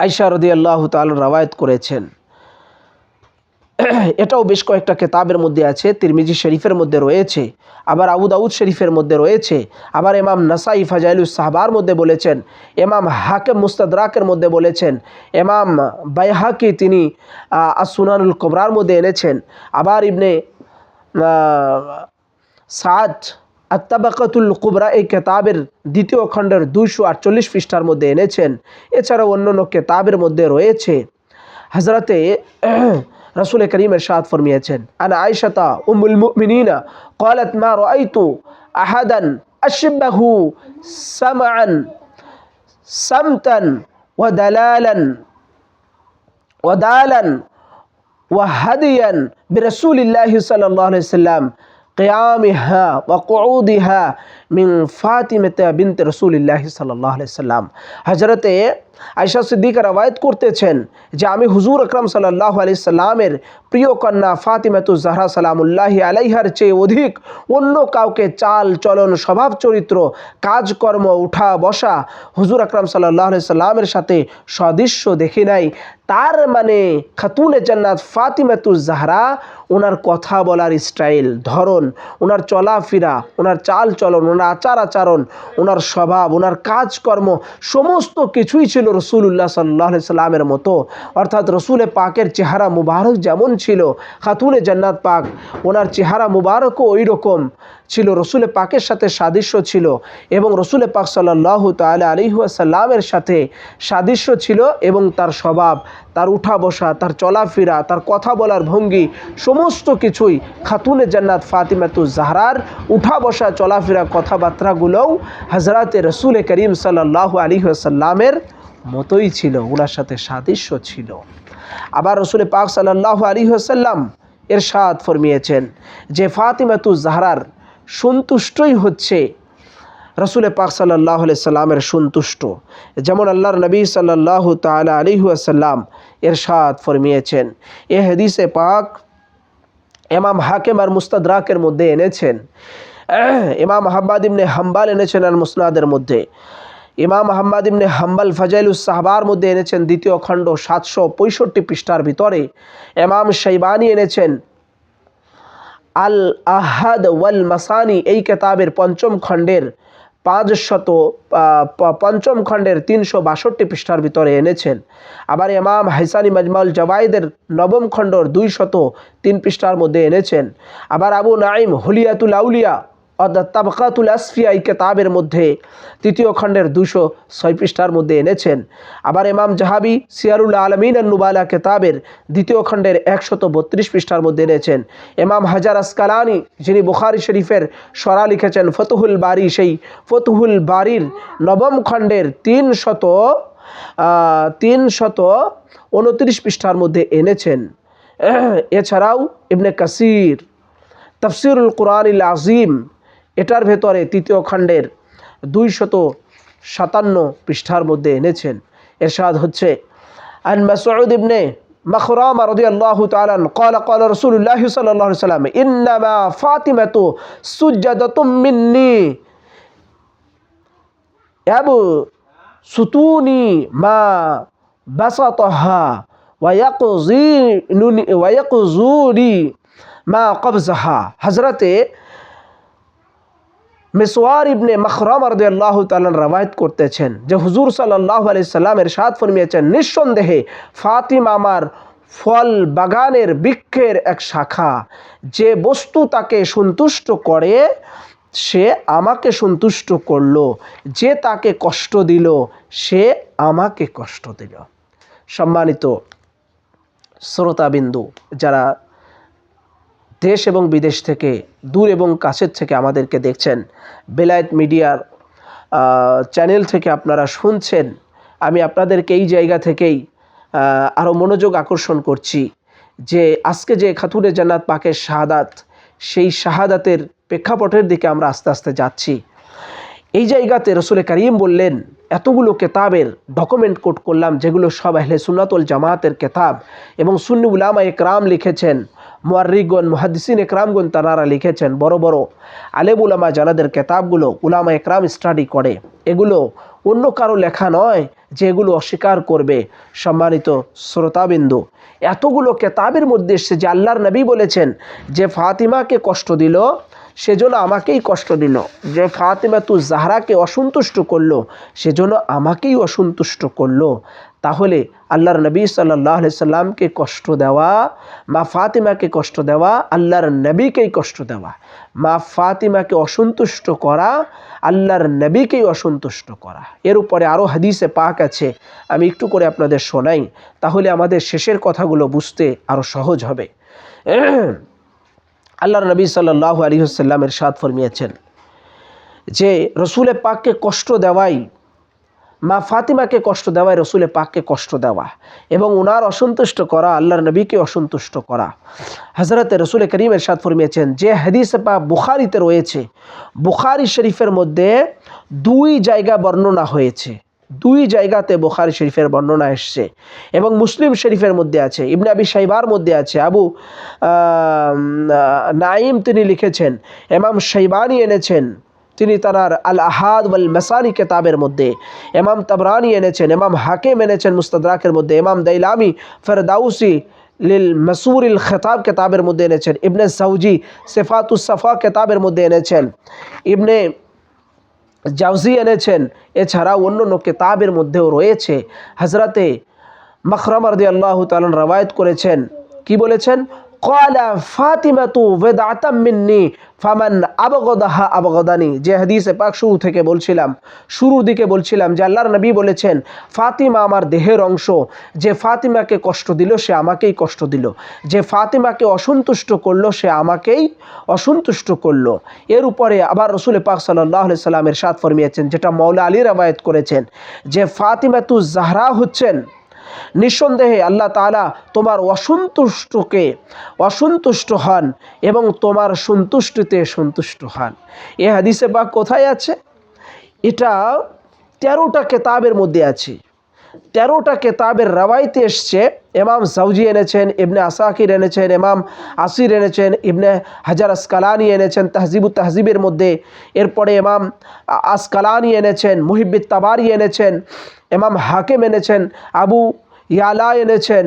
আয়েশা রাদিয়াল্লাহু তাআলা রওয়ায়াত করেছেন। এটাও বেশ কয়েকটা কিতাবের মধ্যে আছে, তিরমিজি শরীফের মধ্যে রয়েছে, আবার আবু দাউদ শরীফের মধ্যে রয়েছে, আবার ইমাম নাসাই ফাজাইলুস সাহবার মধ্যে বলেছেন, ইমাম হাকিম মুস্তাদরাকের মধ্যে বলেছেন, ইমাম বাইহাকি তিনি আস-সুনানুল কুবরার মধ্যে এনেছেন, আবার ইবনে সাদ আত-তাবাকাতুল কুবরা এই কেতাবের দ্বিতীয় খণ্ডের 248 পৃষ্ঠার মধ্যে এনেছেন। এছাড়াও অন্যান্য কেতাবের মধ্যে রয়েছে। হযরতে রাসূল করিম ইরশাদ ফরমিয়েছেন, আনা আয়েশা উম্মুল মুমিনিনা ক্বালাত মা রাআইতু আহাদান আশবাহু সামআন সামতান ওয়া দালালান ওয়া হাদিয়ান বিরাসূলিল্লাহি সাল্লাল্লাহু আলাইহি ওয়াসাল্লাম কিয়ামিহা ওয়া কুউদিহা মিন ফাতিমাতা বিনত রাসূলিল্লাহি সাল্লাল্লাহু আলাইহি ওয়াসাল্লাম। হযরতে আয়েশা সিদ্দিকা রওয়ায়াত করতেছেন যে আমি হুজুর আকরাম সাল্লাল্লাহু আলাইহি সাল্লামের প্রিয় কন্যা ফাতিমাতুজ জাহরা সালামুল্লাহি আলাইহার চেয়ে অধিক অন্য কাউকে চাল চলন স্বভাব চরিত্র কাজকর্ম উঠা বসা হুজুর আকরাম সাল্লাল্লাহু আলাইহি সাল্লামের সাথে সদৃশ্য দেখি নাই। তার মানে খাতুনে জান্নাত ফাতিমাতুজ জাহরা ওনার কথা বলার স্টাইল, ধরন, ওনার চলাফেরা, ওনার চাল চলন, ওনার আচার আচরণ, ওনার স্বভাব, ওনার কাজকর্ম সমস্ত কিছুই ছিল রাসূলুল্লাহ সাল্লাল্লাহু আলাইহি সাল্লামের মতো। অর্থাৎ রসুলে পাকের চেহারা মুবারক যেমন ছিল, খাতুনে জান্নাত পাক ওনার চেহারা মুবারকও ওই রকম ছিল, রসুলে পাকের সাথে সাদৃশ্য ছিল এবং রসুলে পাক সাল্লাল্লাহু তাআলা আলাইহি ওয়াসাল্লামের সাথে সাদৃশ্য ছিল এবং তার স্বভাব, তার উঠা বসা, তার চলাফেরা, তার কথা বলার ভঙ্গি সমস্ত কিছুই খাতুনে জান্নাত ফাতিমাতুজ জাহরার উঠা বসা চলাফেরা কথাবার্তাগুলোও হযরতে রসুল করিম সাল্লাল্লাহু আলাইহি ওয়াসাল্লামের মতোই ছিল, ওনার সাথে সাদৃশ্য ছিল। আবার রসুল পাক সাল্লাল্লাহু আলাইহি ওয়াসাল্লাম ইরশাদ ফরমিয়েছেন যে ফাতিমাতুজ জাহরার সন্তুষ্টই হচ্ছে রসুল পাক সাল্লাল্লাহু আলাইহি সাল্লামের সন্তুষ্ট। যেমন আল্লাহর নবী সাল্লাল্লাহু তাআলা আলাইহি ওয়াসাল্লাম ইরশাদ ফরমিয়েছেন, এ হাদিসে পাক ইমাম হাকিম আর মুস্তাদরাকের মধ্যে এনেছেন, ইমাম আহমদ ইবনে হাম্বল এনেছেন আর মুসনাদের মধ্যে, ইমাম আহমদ ইবনে হাম্বল ফাজাইলুস সাহবার মধ্যে এনেছেন দ্বিতীয় খণ্ড 765 পৃষ্ঠার ভিতরে, ইমাম শাইবানি এনেছেন আল আহাদ ওয়াল মাসানি এই কিতাবের পঞ্চম খণ্ডের 362 পৃষ্ঠার ভিতরে এনেছেন। আবার ইমাম হাইসানি মাজমাউল জাওয়াইদের নবম খণ্ডর 203 পৃষ্ঠার মধ্যে এনেছেন। আবার আবু নাঈম হুলিয়াতুল আউলিয়া তাবাকাতুল আসফিয়া এই কিতাবের মধ্যে তৃতীয় খণ্ডের 206 পৃষ্ঠার মধ্যে এনেছেন। আবার ইমাম জাহাবি সিয়ারুল আলমিন আন নুবালা কিতাবের দ্বিতীয় খণ্ডের 132 পৃষ্ঠার মধ্যে এনেছেন। ইমাম হাজার আসকালানি যিনি বুখারী শরীফের শরা লিখেছেন ফতুহুল বারি, সেই ফতুহুল বারির নবম খণ্ডের 329 পৃষ্ঠার মধ্যে এনেছেন। এছাড়াও ইবনে কাসির তাফসিরুল কুরআনিল আযীম এটার ভেতরে তৃতীয় খণ্ডের 257 পৃষ্ঠার মধ্যে এনেছেন। ইরশাদ হচ্ছে, আন মাসউদ ইবনে মাখরামা রাদিয়াল্লাহু তাআলা قال قال رسول الله صلى الله عليه وسلم انما فاطمه سجدة مني আবু সুতুনি মা বাসাতাহা ওয়ায়াকুজুরি মা কবজাহা। হযরতে মিসওয়ার ইবনে মাখরামা রাদিয়াল্লাহু তাআলা রওয়ায়াত করতেছেন যে হুজুর সাল্লাল্লাহু আলাইহি সাল্লাম ইরশাদ ফরমিয়েছেন, নিঃসন্দেহে ফাতিমা আমার ফল বাগানের বৃক্ষের এক শাখা, যে বস্তু তাকে সন্তুষ্ট করে সে আমাকে সন্তুষ্ট করলো, যে তাকে কষ্ট দিল সে আমাকে কষ্ট দিল। সম্মানিত শ্রোতাবিন্দু, যারা দেশ এবং বিদেশ থেকে দূর এবং কাছের থেকে আমাদেরকে দেখছেন, বেলায়েত মিডিয়ার চ্যানেল থেকে আপনারা শুনছেন, আমি আপনাদেরকে এই জায়গা থেকেই আরও মনোযোগ আকর্ষণ করছি যে আজকে যে খাতুনে জান্নাত পাকের শাহাদাত, সেই শাহাদাতের প্রেক্ষাপটের দিকে আমরা আস্তে আস্তে যাচ্ছি। এই জায়গাতে রসুল করিম বললেন, এতগুলো কেতাবের ডকুমেন্ট কোট করলাম যেগুলো সব আহলে সুন্নাত ওয়াল জামাতের কেতাব এবং সুন্নি উলামা একরাম লিখেছেন, মুআররিখগণ মুহাদ্দিসিন একরামগণ তারা লিখেছেন, বড় বড় আলেম উলামা যাদের কেতাবগুলো উলামা একরাম স্টাডি করে, এগুলো অন্য কারো লেখা নয় যে এগুলো অস্বীকার করবে। সম্মানিত শ্রোতাবিন্দু, এতগুলো কেতাবের মধ্যে এসেছে যে আল্লাহর নবী বলেছেন যে ফাতিমাকে কষ্ট দিল সেজন্য আমাকেই কষ্ট দিল, যে ফাতিমাতুজ জাহরাকে অসন্তুষ্ট করলো সেজন্য আমাকেই অসন্তুষ্ট করলো। তাহলে আল্লাহর নবী সাল্লাল্লাহু আলাইহি সাল্লামকে কষ্ট দেওয়া, মা ফাতিমাকে কষ্ট দেওয়া, আল্লাহর নবীকেই কষ্ট দেওয়া। মা ফাতিমাকে অসন্তুষ্ট করা, আল্লাহর নবীকেই অসন্তুষ্ট করা। এর উপরে আরও হাদিসে পাক আছে, আমি একটু করে আপনাদের শোনাই, তাহলে আমাদের শেষের কথাগুলো বুঝতে আরও সহজ হবে। আল্লাহর নবী সাল্লাল্লাহু আলাইহি ওয়াসাল্লাম ইরশাদ ফরমিয়েছেন যে রসুলে পাককে কষ্ট দেওয়াই, মা ফাতিমাকে কষ্ট দেওয়াই রসুলে পাককে কষ্ট দেওয়া এবং ওনার অসন্তুষ্ট করা আল্লাহর নবীকে অসন্তুষ্ট করা। হযরতে রসুল করিম ইরশাদ ফরমিয়েছেন যে হাদিসে পাক বুখারীতে রয়েছে, বুখারী শরীফের মধ্যে 2 জায়গা বর্ণনা হয়েছে, 2 জায়গাতে বুখারী শরীফের বর্ণনা এসছে এবং মুসলিম শরীফের মধ্যে আছে, ইবনে আবি শাইবার মধ্যে আছে, আবু নাঈম তিনি লিখেছেন, ইমাম শাইবানি এনেছেন তিনি তার আল আহাদ ওয়াল মাসানি কিতাবের মধ্যে, ইমাম তাবরানি এনেছেন, ইমাম হাকিম এনেছেন মুস্তাদরাকের মধ্যে, ইমাম দাইলামি ফেরদাউসি লিল মাসুরিল খিতাব কিতাবের মধ্যে এনেছেন, ইবনে সাউজি সিফাতুস সাফা কিতাবের মধ্যে এনেছেন, ইবনে জাওজি এনেছেন। এছাড়া অন্যান্য কিতাবের মধ্যেও রয়েছে। হযরতে মাখরামা রাদিয়াল্লাহু তাআলা রওয়ায়াত করেছেন, কি বলেছেন? ক্বালা ফাতিমাতু ওয়াদাতাম মিন্নি ফামান আবগাদাহা আবগাদানি। যে হাদিসে পাক শুরুর দিকে বলছিলাম যে আল্লাহর নবী বলেছেন ফাতিমা আমার দেহের অংশ, যে ফাতিমাকে কষ্ট দিল সে আমাকেই কষ্ট দিল, যে ফাতিমাকে অসন্তুষ্ট করলো সে আমাকেই অসন্তুষ্ট করলো। এর উপরে আবার রসুল পাক সাল্লাল্লাহু আলাইহি সাল্লাম ইরশাদ ফরমিয়েছেন, যেটা মাওলা আলী রওয়ায়াত করেছেন, যে ফাতিমাতু জাহরা হচ্ছেন নিঃসন্দেহে আল্লাহ তাআলা তোমার অসন্তুষ্ট হন এবং তোমার সন্তুষ্টিতে সন্তুষ্ট হন। এ হাদিসে পাক কোথায় আছে? এটা 13টা কিতাবের মধ্যে আছে, 13টা কিতাবের রওয়ায়াতে এসছে। ইমাম সাউজি এনেছেন, ইবনে আসাকির এনেছেন, ইমাম আসির এনেছেন, ইবনে হাজার আসকালানি এনেছেন তাহজিবুত তাহজিবের মধ্যে, এরপরে ইমাম আসকালানি এনেছেন, মুহিব্বিত তাবারি এনেছেন, ইমাম হাকিম এনেছেন, আবু ইয়ালা এনেছেন,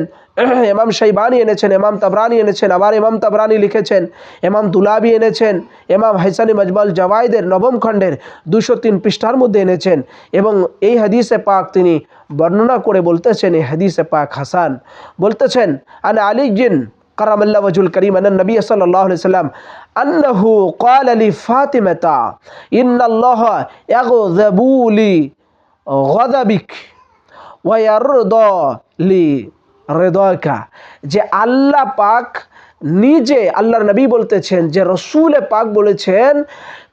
ইমাম শাইবানি এনেছেন, ইমাম তাবরানি এনেছেন, আবার ইমাম তাবরানি লিখেছেন, ইমাম দুলাবি এনেছেন, ইমাম হাইসানি মাজমাল জাওয়াইদের 9ম খণ্ডের 203 পৃষ্ঠার মধ্যে এনেছেন এবং এই হাদিসে পাক তিনি বর্ণনা করে বলতেছেন, এই হাদিসে পাক হাসান। বলতেছেন আন আলী জিন কারামাল্লাহু ওয়াজহুল কারীম আন নবী সাল্লাল্লাহু আলাইহি ওয়াসাল্লাম আন্নাহু ক্বালা লি ফাতিমাতা ইন্নাল্লাহা ইয়াগযাবু লি গাযাবিক ওয়ায়ারদা লি রিদাকা। যে আল্লাহ পাক নিজে, আল্লাহর নবী বলতেছেন যে রসুলে পাক বলেছেন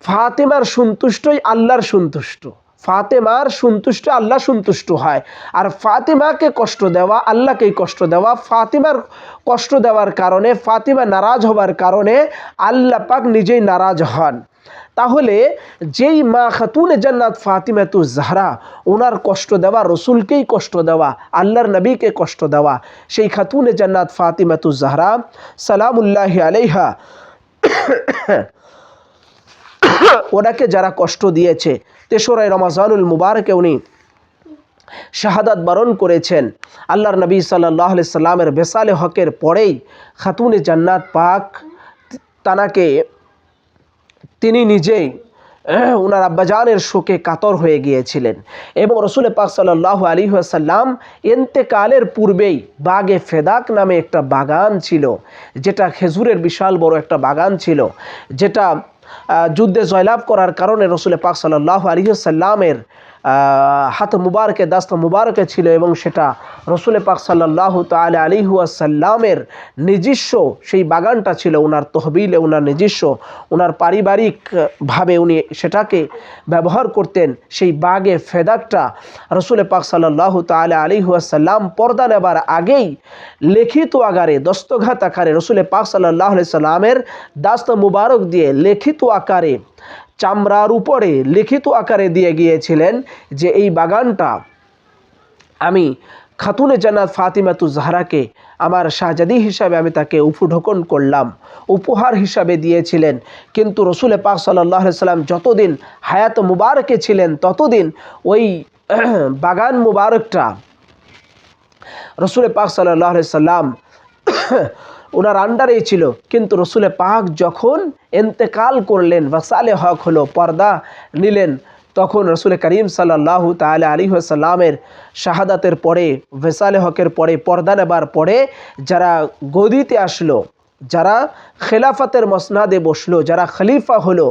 ফাতিমার সন্তুষ্টই আল্লাহর সন্তুষ্ট, ফাতিমার সন্তুষ্ট আল্লাহ সন্তুষ্ট হয়, আর ফাতিমাকে কষ্ট দেওয়া আল্লাহকেই কষ্ট দেওয়া। ফাতিমার কষ্ট দেওয়ার কারণে, ফাতিমা নারাজ হবার কারণে আল্লাহ পাক নিজেই নারাজ হন। তাহলে যেই মা খাতুনে জান্নাত ফাতিমাতু জাহরা, ওনার কষ্ট দেওয়া, রসুলকেই কষ্ট দেওয়া, আল্লাহর নবীকে কষ্ট দেওয়া, সেই খাতুনে জান্নাত ফাতিমাতু জাহরা সালামুল্লাহি আলাইহা, ওনাকে যারা কষ্ট দিয়েছে, 3রা রমজানুল মুবারকে উনি শাহাদাত বরণ করেছেন। আল্লাহর নবী সাল্লাল্লাহু আলাইহি সাল্লামের বেসালে হকের পরেই খাতুনে জান্নাত পাক তানাকে, তিনি নিজেই ওনার আব্বাজানের শোকে কাতর হয়ে গিয়েছিলেন এবং রসুল পাক সাল্লাল্লাহু আলাইহি ওয়াসাল্লাম ইন্তেকালের পূর্বেই বাগে ফেদাক নামে একটা বাগান ছিল, যেটা খেজুরের বিশাল বড় একটা বাগান ছিল, যেটা যুদ্ধে জয়লাভ করার কারণে রসুল পাক সাল্লাল্লাহু আলাইহি ওয়াসাল্লামের হাত মুবারকে, দাস্ত মুবারকে ছিল এবং সেটা রসুল পাক সাল্লাল্লাহু তাআলা আলাইহি ওয়াসাল্লামের নিজস্ব সেই বাগানটা ছিল, ওনার তহবিলে, ওনার নিজস্ব, ওনার পারিবারিকভাবে উনি সেটাকে ব্যবহার করতেন। সেই বাগে ফেদাকটা রসুল পাক সাল্লাল্লাহু তাআলা আলাইহি ওয়াসাল্লাম পর্দা নেবার আগেই লিখিত আকারে, দস্তখত আকারে রসুল পাক সাল্লাল্লাহু আলাইহি সাল্লামের দাস্ত মুবারক দিয়ে লিখিত আকারে, চামড়ার উপরে লিখিত আকারে দিয়ে গিয়েছিলেন যে এই বাগানটা আমি খাতুনে জান্নাত ফাতিমাতু জাহরাকে আমার শাহজাদি হিসাবে আমি তাকে উপঢৌকন করলাম, উপহার হিসাবে দিয়েছিলেন। কিন্তু রসুল পাক সাল্লাল্লাহু আলাইহি সাল্লাম যতদিন হায়াত মুবারকে ছিলেন ততদিন ওই বাগান মুবারকটা রসুল পাক সাল্লাল্লাহু আলাইহি সাল্লাম ওনার আন্ডারেই ছিল। কিন্তু রসুল পাক যখন ইন্তেকাল করলেন, ওয়াসালে হক হলো, পর্দা নিলেন, তখন রসুল করিম সাল্লাল্লাহু তাআলা আলাইহি ওয়াসাল্লামের শাহাদাতের পরে, ভেসালে হকের পরে, পর্দা নেবার পরে যারা গদিতে আসলো, যারা খেলাফতের মসনাদে বসলো, যারা খলিফা হলো,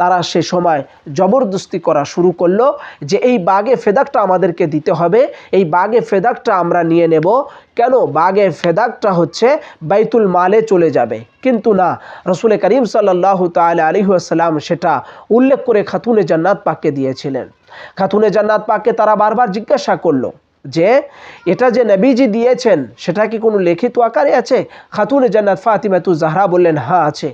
তারা সে সময় জবরদস্তি করা শুরু করলো যে এই বাগে ফেদাকটা আমাদেরকে দিতে হবে, এই বাগে ফেদাকটা আমরা নিয়ে নেব। কেন? বাগে ফেদাকটা হচ্ছে বাইতুল মালে চলে যাবে। কিন্তু না, রসুল করিম সাল্লাল্লাহু তাআলা আলাইহি ওয়াসাল্লাম সেটা উল্লেখ করে খাতুনে জান্নাত পাককে দিয়েছিলেন। খাতুনে জান্নাত পাককে তারা বারবার জিজ্ঞাসা করলো যে এটা যে নবীজি দিয়েছেন সেটা কি কোনো লিখিত আকারে আছে? খাতুনে জান্নাত ফাতিমাতুজ জাহরা বললেন, হ্যাঁ আছে।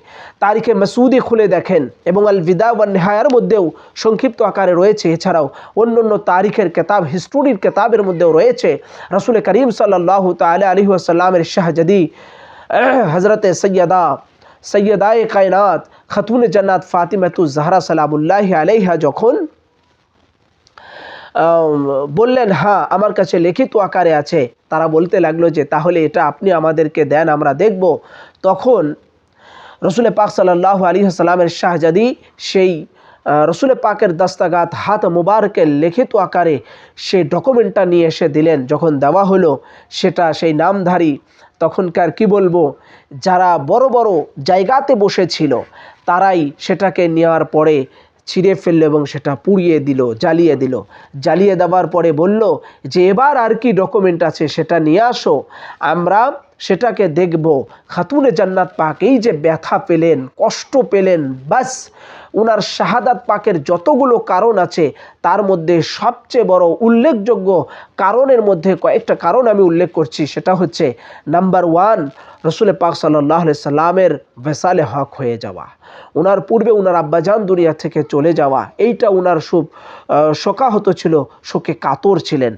তারিখে মাসুদি খুলে দেখেন এবং আল বিদা ওয়ান নিহায়ার মধ্যেও সংক্ষিপ্ত আকারে রয়েছে। এছাড়াও অন্যান্য তারিখের কিতাব, হিস্টোরির কিতাবের মধ্যেও রয়েছে। রাসূল করিম সাল্লাল্লাহু তাআলা আলাইহি ওয়াসাল্লামের শাহজাদি হযরতে সৈয়দায়ে কায়নাত খাতুনে জান্নাত ফাতিমাতুজ জাহরা সালামুল্লাহি আলাইহা যখন বললেন, হ্যাঁ আমার কাছে লিখিত আকারে আছে, তারা বলতে লাগলো যে তাহলে এটা আপনি আমাদেরকে দেন, আমরা দেখব। তখন রসুল পাক সাল্লাল্লাহু আলাইহি ওয়াসাল্লামের শাহজাদি সেই রসুল পাকের দস্তগাত হাত মুবারকের লিখিত আকারে সেই ডকুমেন্টটা নিয়ে এসে দিলেন। যখন দেওয়া হলো সেটা সেই নামধারী, তখনকার কি বলবো, যারা বড় বড় জায়গাতে বসেছিল তারাই সেটাকে নেওয়ার পরে ছিঁড়ে ফেললো এবং সেটা পুড়িয়ে দিল, জ্বালিয়ে দিল। জ্বালিয়ে দেওয়ার পরে বলল যে এবার আর কি ডকুমেন্ট আছে সেটা নিয়ে আসো, আমরা সেটাকে দেখব। খাতুনে জান্নাত পাক এই যে ব্যথা পেলেন, কষ্ট পেলেন, বাস ওনার শাহাদাত পাকের যতগুলো কারণ আছে তার মধ্যে সবচেয়ে বড় উল্লেখযোগ্য কারণের মধ্যে কয়েকটা কারণ আমি উল্লেখ করছি। সেটা হচ্ছে নাম্বার 1, রসুল পাক সাল্লাল্লাহু আলাইহি সাল্লামের ভেসালে হক হয়ে যাওয়া, ওনার পূর্বে ওনার আব্বাজান দুনিয়া থেকে চলে যাওয়া, এইটা ওনার শোকাহত ছিল, শোকে কাতর ছিলেন।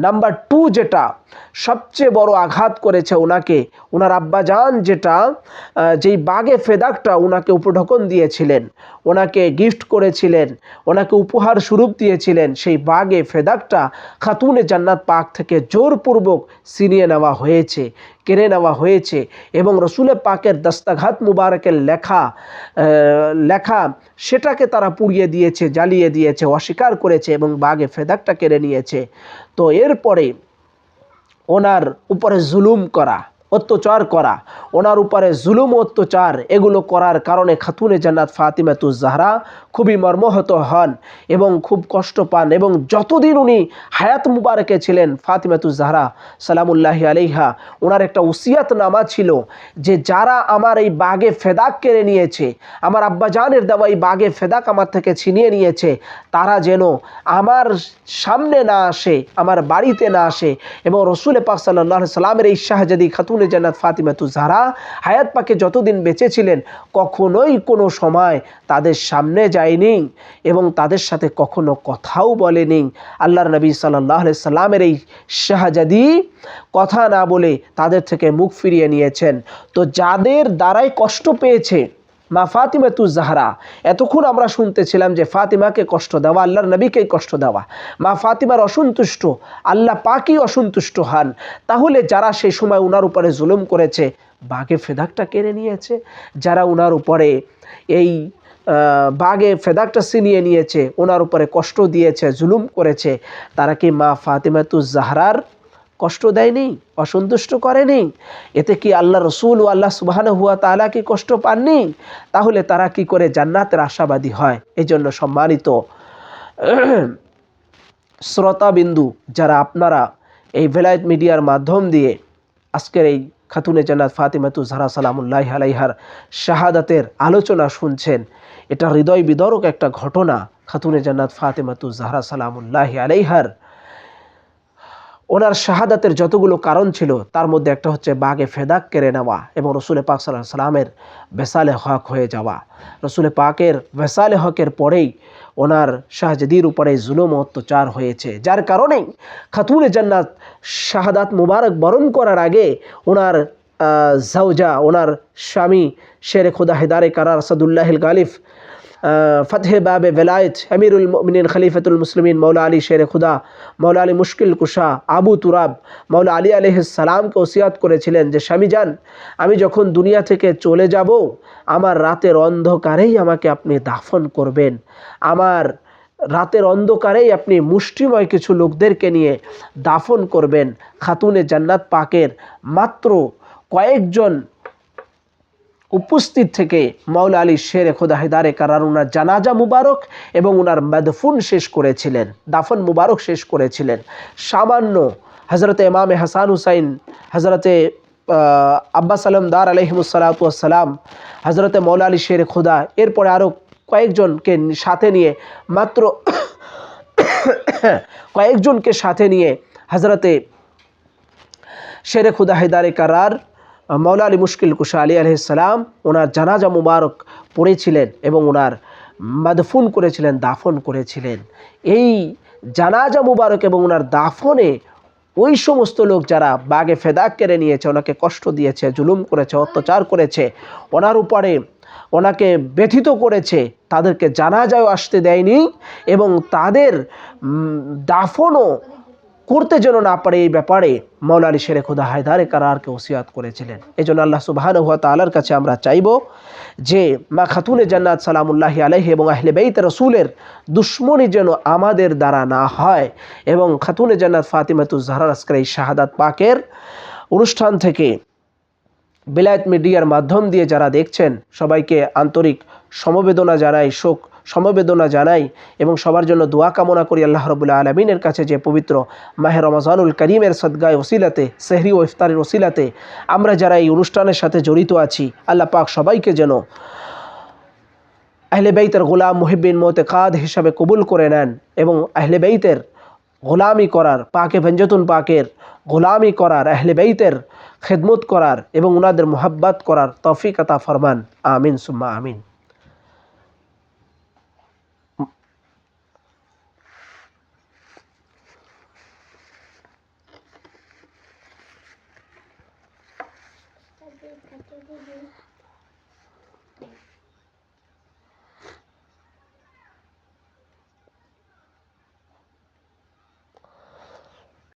নাম্বার 2, যেটা সবচেয়ে বড় আঘাত করেছে ওনাকে, ওনার আব্বাজান যেই বাগে ফেদাকটা ওনাকে উপঢৌকন দিয়েছিলেন, ওনাকে গিফট করেছিলেন, ওনাকে উপহার স্বরূপ দিয়েছিলেন, সেই বাগে ফেদাকটা খাতুনে জান্নাত পাক থেকে জোরপূর্বক ছিনিয়ে নেওয়া হয়েছে, কেড়ে নেওয়া হয়েছে এবং রসুল পাকের দস্তঘাত মুবারকের লেখা সেটাকে তারা পুড়িয়ে দিয়েছে, জ্বালিয়ে দিয়েছে, অস্বীকার করেছে এবং বাগে ফেদাকটা কেড়ে নিয়েছে। তো এরপরে ওনার উপরে জুলুম করা, অত্যাচার করা, ওনার উপরে জুলুম অত্যাচার এগুলো করার কারণে খাতুনে জান্নাত ফাতিমাতুজ জাহরা খুবই মর্মাহত হন এবং খুব কষ্ট পান। এবং যতদিন উনি হায়াত মুবারকে ছিলেন ফাতিমাতুজ জাহরা সালামুল্লাহি আলাইহা, ওনার একটা উসিয়াত নামা ছিল যে যারা আমার এই বাগে ফেদাক কেড়ে নিয়েছে, আমার আব্বাজানের দেওয়া এই বাগে ফেদাক আমার থেকে ছিনিয়ে নিয়েছে, তারা যেন আমার সামনে না আসে, আমার বাড়িতে না আসে। এবং রসুল পাক সাল্লাল্লাহু আলাইহি সাল্লামের এই শাহজাদি খাতুনে জান্নাত ফাতিমাতুজ জাহরা হায়াত পাকে যতদিন বেঁচে ছিলেন কখনোই কোনো সময় তাদের সামনে যায়নি এবং তাদের সাথে কখনো কথাও বলেনি। আল্লাহর নবী সাল্লাল্লাহু আলাইহি সাল্লামের এই শাহজাদি কথা না বলে তাদের থেকে মুখ ফিরিয়ে নিয়েছেন। তো যাদের দ্বারাই কষ্ট পেয়েছে মা ফাতিমাতুজ জাহরা, এতক্ষণ আমরা শুনতেছিলাম যে ফাতিমাকে কষ্ট দেওয়া, আল্লাহর নবীকেই কষ্ট দেওয়া, মা ফাতিমার অসন্তুষ্ট, আল্লাহ পাকই অসন্তুষ্ট হন। তাহলে যারা সেই সময় উনার উপরে জুলুম করেছে, বাগে ফেদাকটা কেড়ে নিয়েছে, যারা উনার উপরে এই বাগে ফেদাকটা ছিনিয়ে নিয়েছে, ওনার উপরে কষ্ট দিয়েছে, জুলুম করেছে, তারা কি মা ফাতিমাতুজ জাহরার কষ্ট দেয়নি, অসন্তুষ্ট করেনি? এতে কি আল্লাহ রসুল ও আল্লাহ সুবহানাহু ওয়া তাআলা কি কষ্ট পাননি? তাহলে তারা কি করে জান্নাতের আশাবাদী হয়? এই জন্য সম্মানিত শ্রোতাবিন্দু, যারা আপনারা এই ভেলায়েত মিডিয়ার মাধ্যম দিয়ে আজকের এই খাতুনে জান্নাত ফাতিমাতুজ জাহরা সালামুল্লাহি আলাইহার শাহাদাতের আলোচনা শুনছেন, এটা হৃদয় বিদারক একটা ঘটনা। খাতুনে জান্নাত ফাতিমাতুজ জাহরা সালামুল্লাহি আলাইহার ওনার শাহাদাতের যতগুলো কারণ ছিল তার মধ্যে একটা হচ্ছে বাগে ফেদাক কেড়ে নেওয়া এবং রসুল পাক সাল্লাল্লাহু আলাইহি সাল্লামের ভেসালে হক হয়ে যাওয়া। রসুল পাকের ভেসালে হকের পরেই ওনার শাহজাদির উপরে জুলুম অত্যাচার হয়েছে, যার কারণেই খাতুনে জান্নাত শাহাদাত মুবারক বরণ করার আগে ওনার জাওজা, ওনার স্বামী শেরে খুদা হেদারে কারার আসাদুল্লাহিল গালিফ, ফতহে বাবে ভেলায়েত, আমিরুল মুমিনিন খলিফাতুল মুসলিমিন মৌলা আলী শেরে খুদা, মৌলা আলী মুশকিল কুশা, আবু তুরাব, মৌলা আলী আলাইহিস সালামকে ওসিয়াত করেছিলেন যে স্বামী যান, আমি যখন দুনিয়া থেকে চলে যাব আমার রাতের অন্ধকারেই আমাকে আপনি দাফন করবেন, আমার রাতের অন্ধকারেই আপনি মুষ্টিময় কিছু লোকদেরকে নিয়ে দাফন করবেন। খাতুনে জান্নাত পাকের মাত্র কয়েকজন উপস্থিত থেকে মাওলা আলী শেরে খোদা হেদারে কারার উনার জানাজা মুবারক এবং উনার মাদফুন শেষ করেছিলেন, দাফন মুবারক শেষ করেছিলেন। সামান্য হজরতে ইমামে হাসান হুসাইন, হজরতে আব্বাস আলমদার আলহিমুসালাতাম, হজরতে মাওলা আলী শেরে খোদা, এরপরে আরও কয়েকজনকে সাথে নিয়ে মাত্র কয়েকজনকে সাথে নিয়ে হজরতে শেরে খুদা হেদারে কারার মাওলা আলী মুশকিল কুশা আলী আলহিসাল্লাম ওনার জানাজা মুবারক পড়েছিলেন এবং ওনার মাদফুন করেছিলেন, দাফন করেছিলেন। এই জানাজা মুবারক এবং ওনার দাফনে ওই সমস্ত লোক যারা বাগে ফেদাক কেড়ে নিয়েছে, ওনাকে কষ্ট দিয়েছে, জুলুম করেছে, অত্যাচার করেছে, ওনার উপরে ওনাকে ব্যথিত করেছে, তাদেরকে জানাজাও আসতে দেয়নি এবং তাদের দাফনও করতে যেন না পারে এই ব্যাপারে মাওলা আলী শেরে খুদা হায়দারে কারারকে ওসিয়াত করেছিলেন। এই জন্য আল্লাহ সুবহানাহু ওয়া তাআলার কাছে আমরা চাইব যে মা খাতুনে জান্নাত সালামুল্লাহি আলাইহি এবং আহলে বাইত রাসূলের দুশমনী যেন আমাদের দ্বারা না হয় এবং খাতুনে জান্নাত ফাতিমাতুজ জাহরার আজকের এই শাহাদাত পাকের অনুষ্ঠান থেকে বেলায়েত মিডিয়ার মাধ্যম দিয়ে যারা দেখছেন সবাইকে আন্তরিক সমবেদনা জানাই, শোক সমবেদনা জানাই এবং সবার জন্য দোয়া কামনা করি আল্লাহ রাব্বুল আলামিনের কাছে যে পবিত্র মাহে রমজানুল করিমের সদগায় ওসিলাতে, সেহরি ও ইফতারের ওসিলাতে আমরা যারা এই অনুষ্ঠানের সাথে জড়িত আছি, আল্লাহ পাক সবাইকে যেন আহলে বাইতের গোলাম মুহিব্বিন মুতেকাদ হিসাবে কবুল করে নেন এবং আহলে বাইতের গোলামি করার, পাকে ভঞ্জতুন পাকের গোলামি করার, আহলে বাইতের খেদমত করার এবং ওনাদের মোহাব্বত করার তৌফিক আতা ফরমান। আমিন সুম্মা আমিন।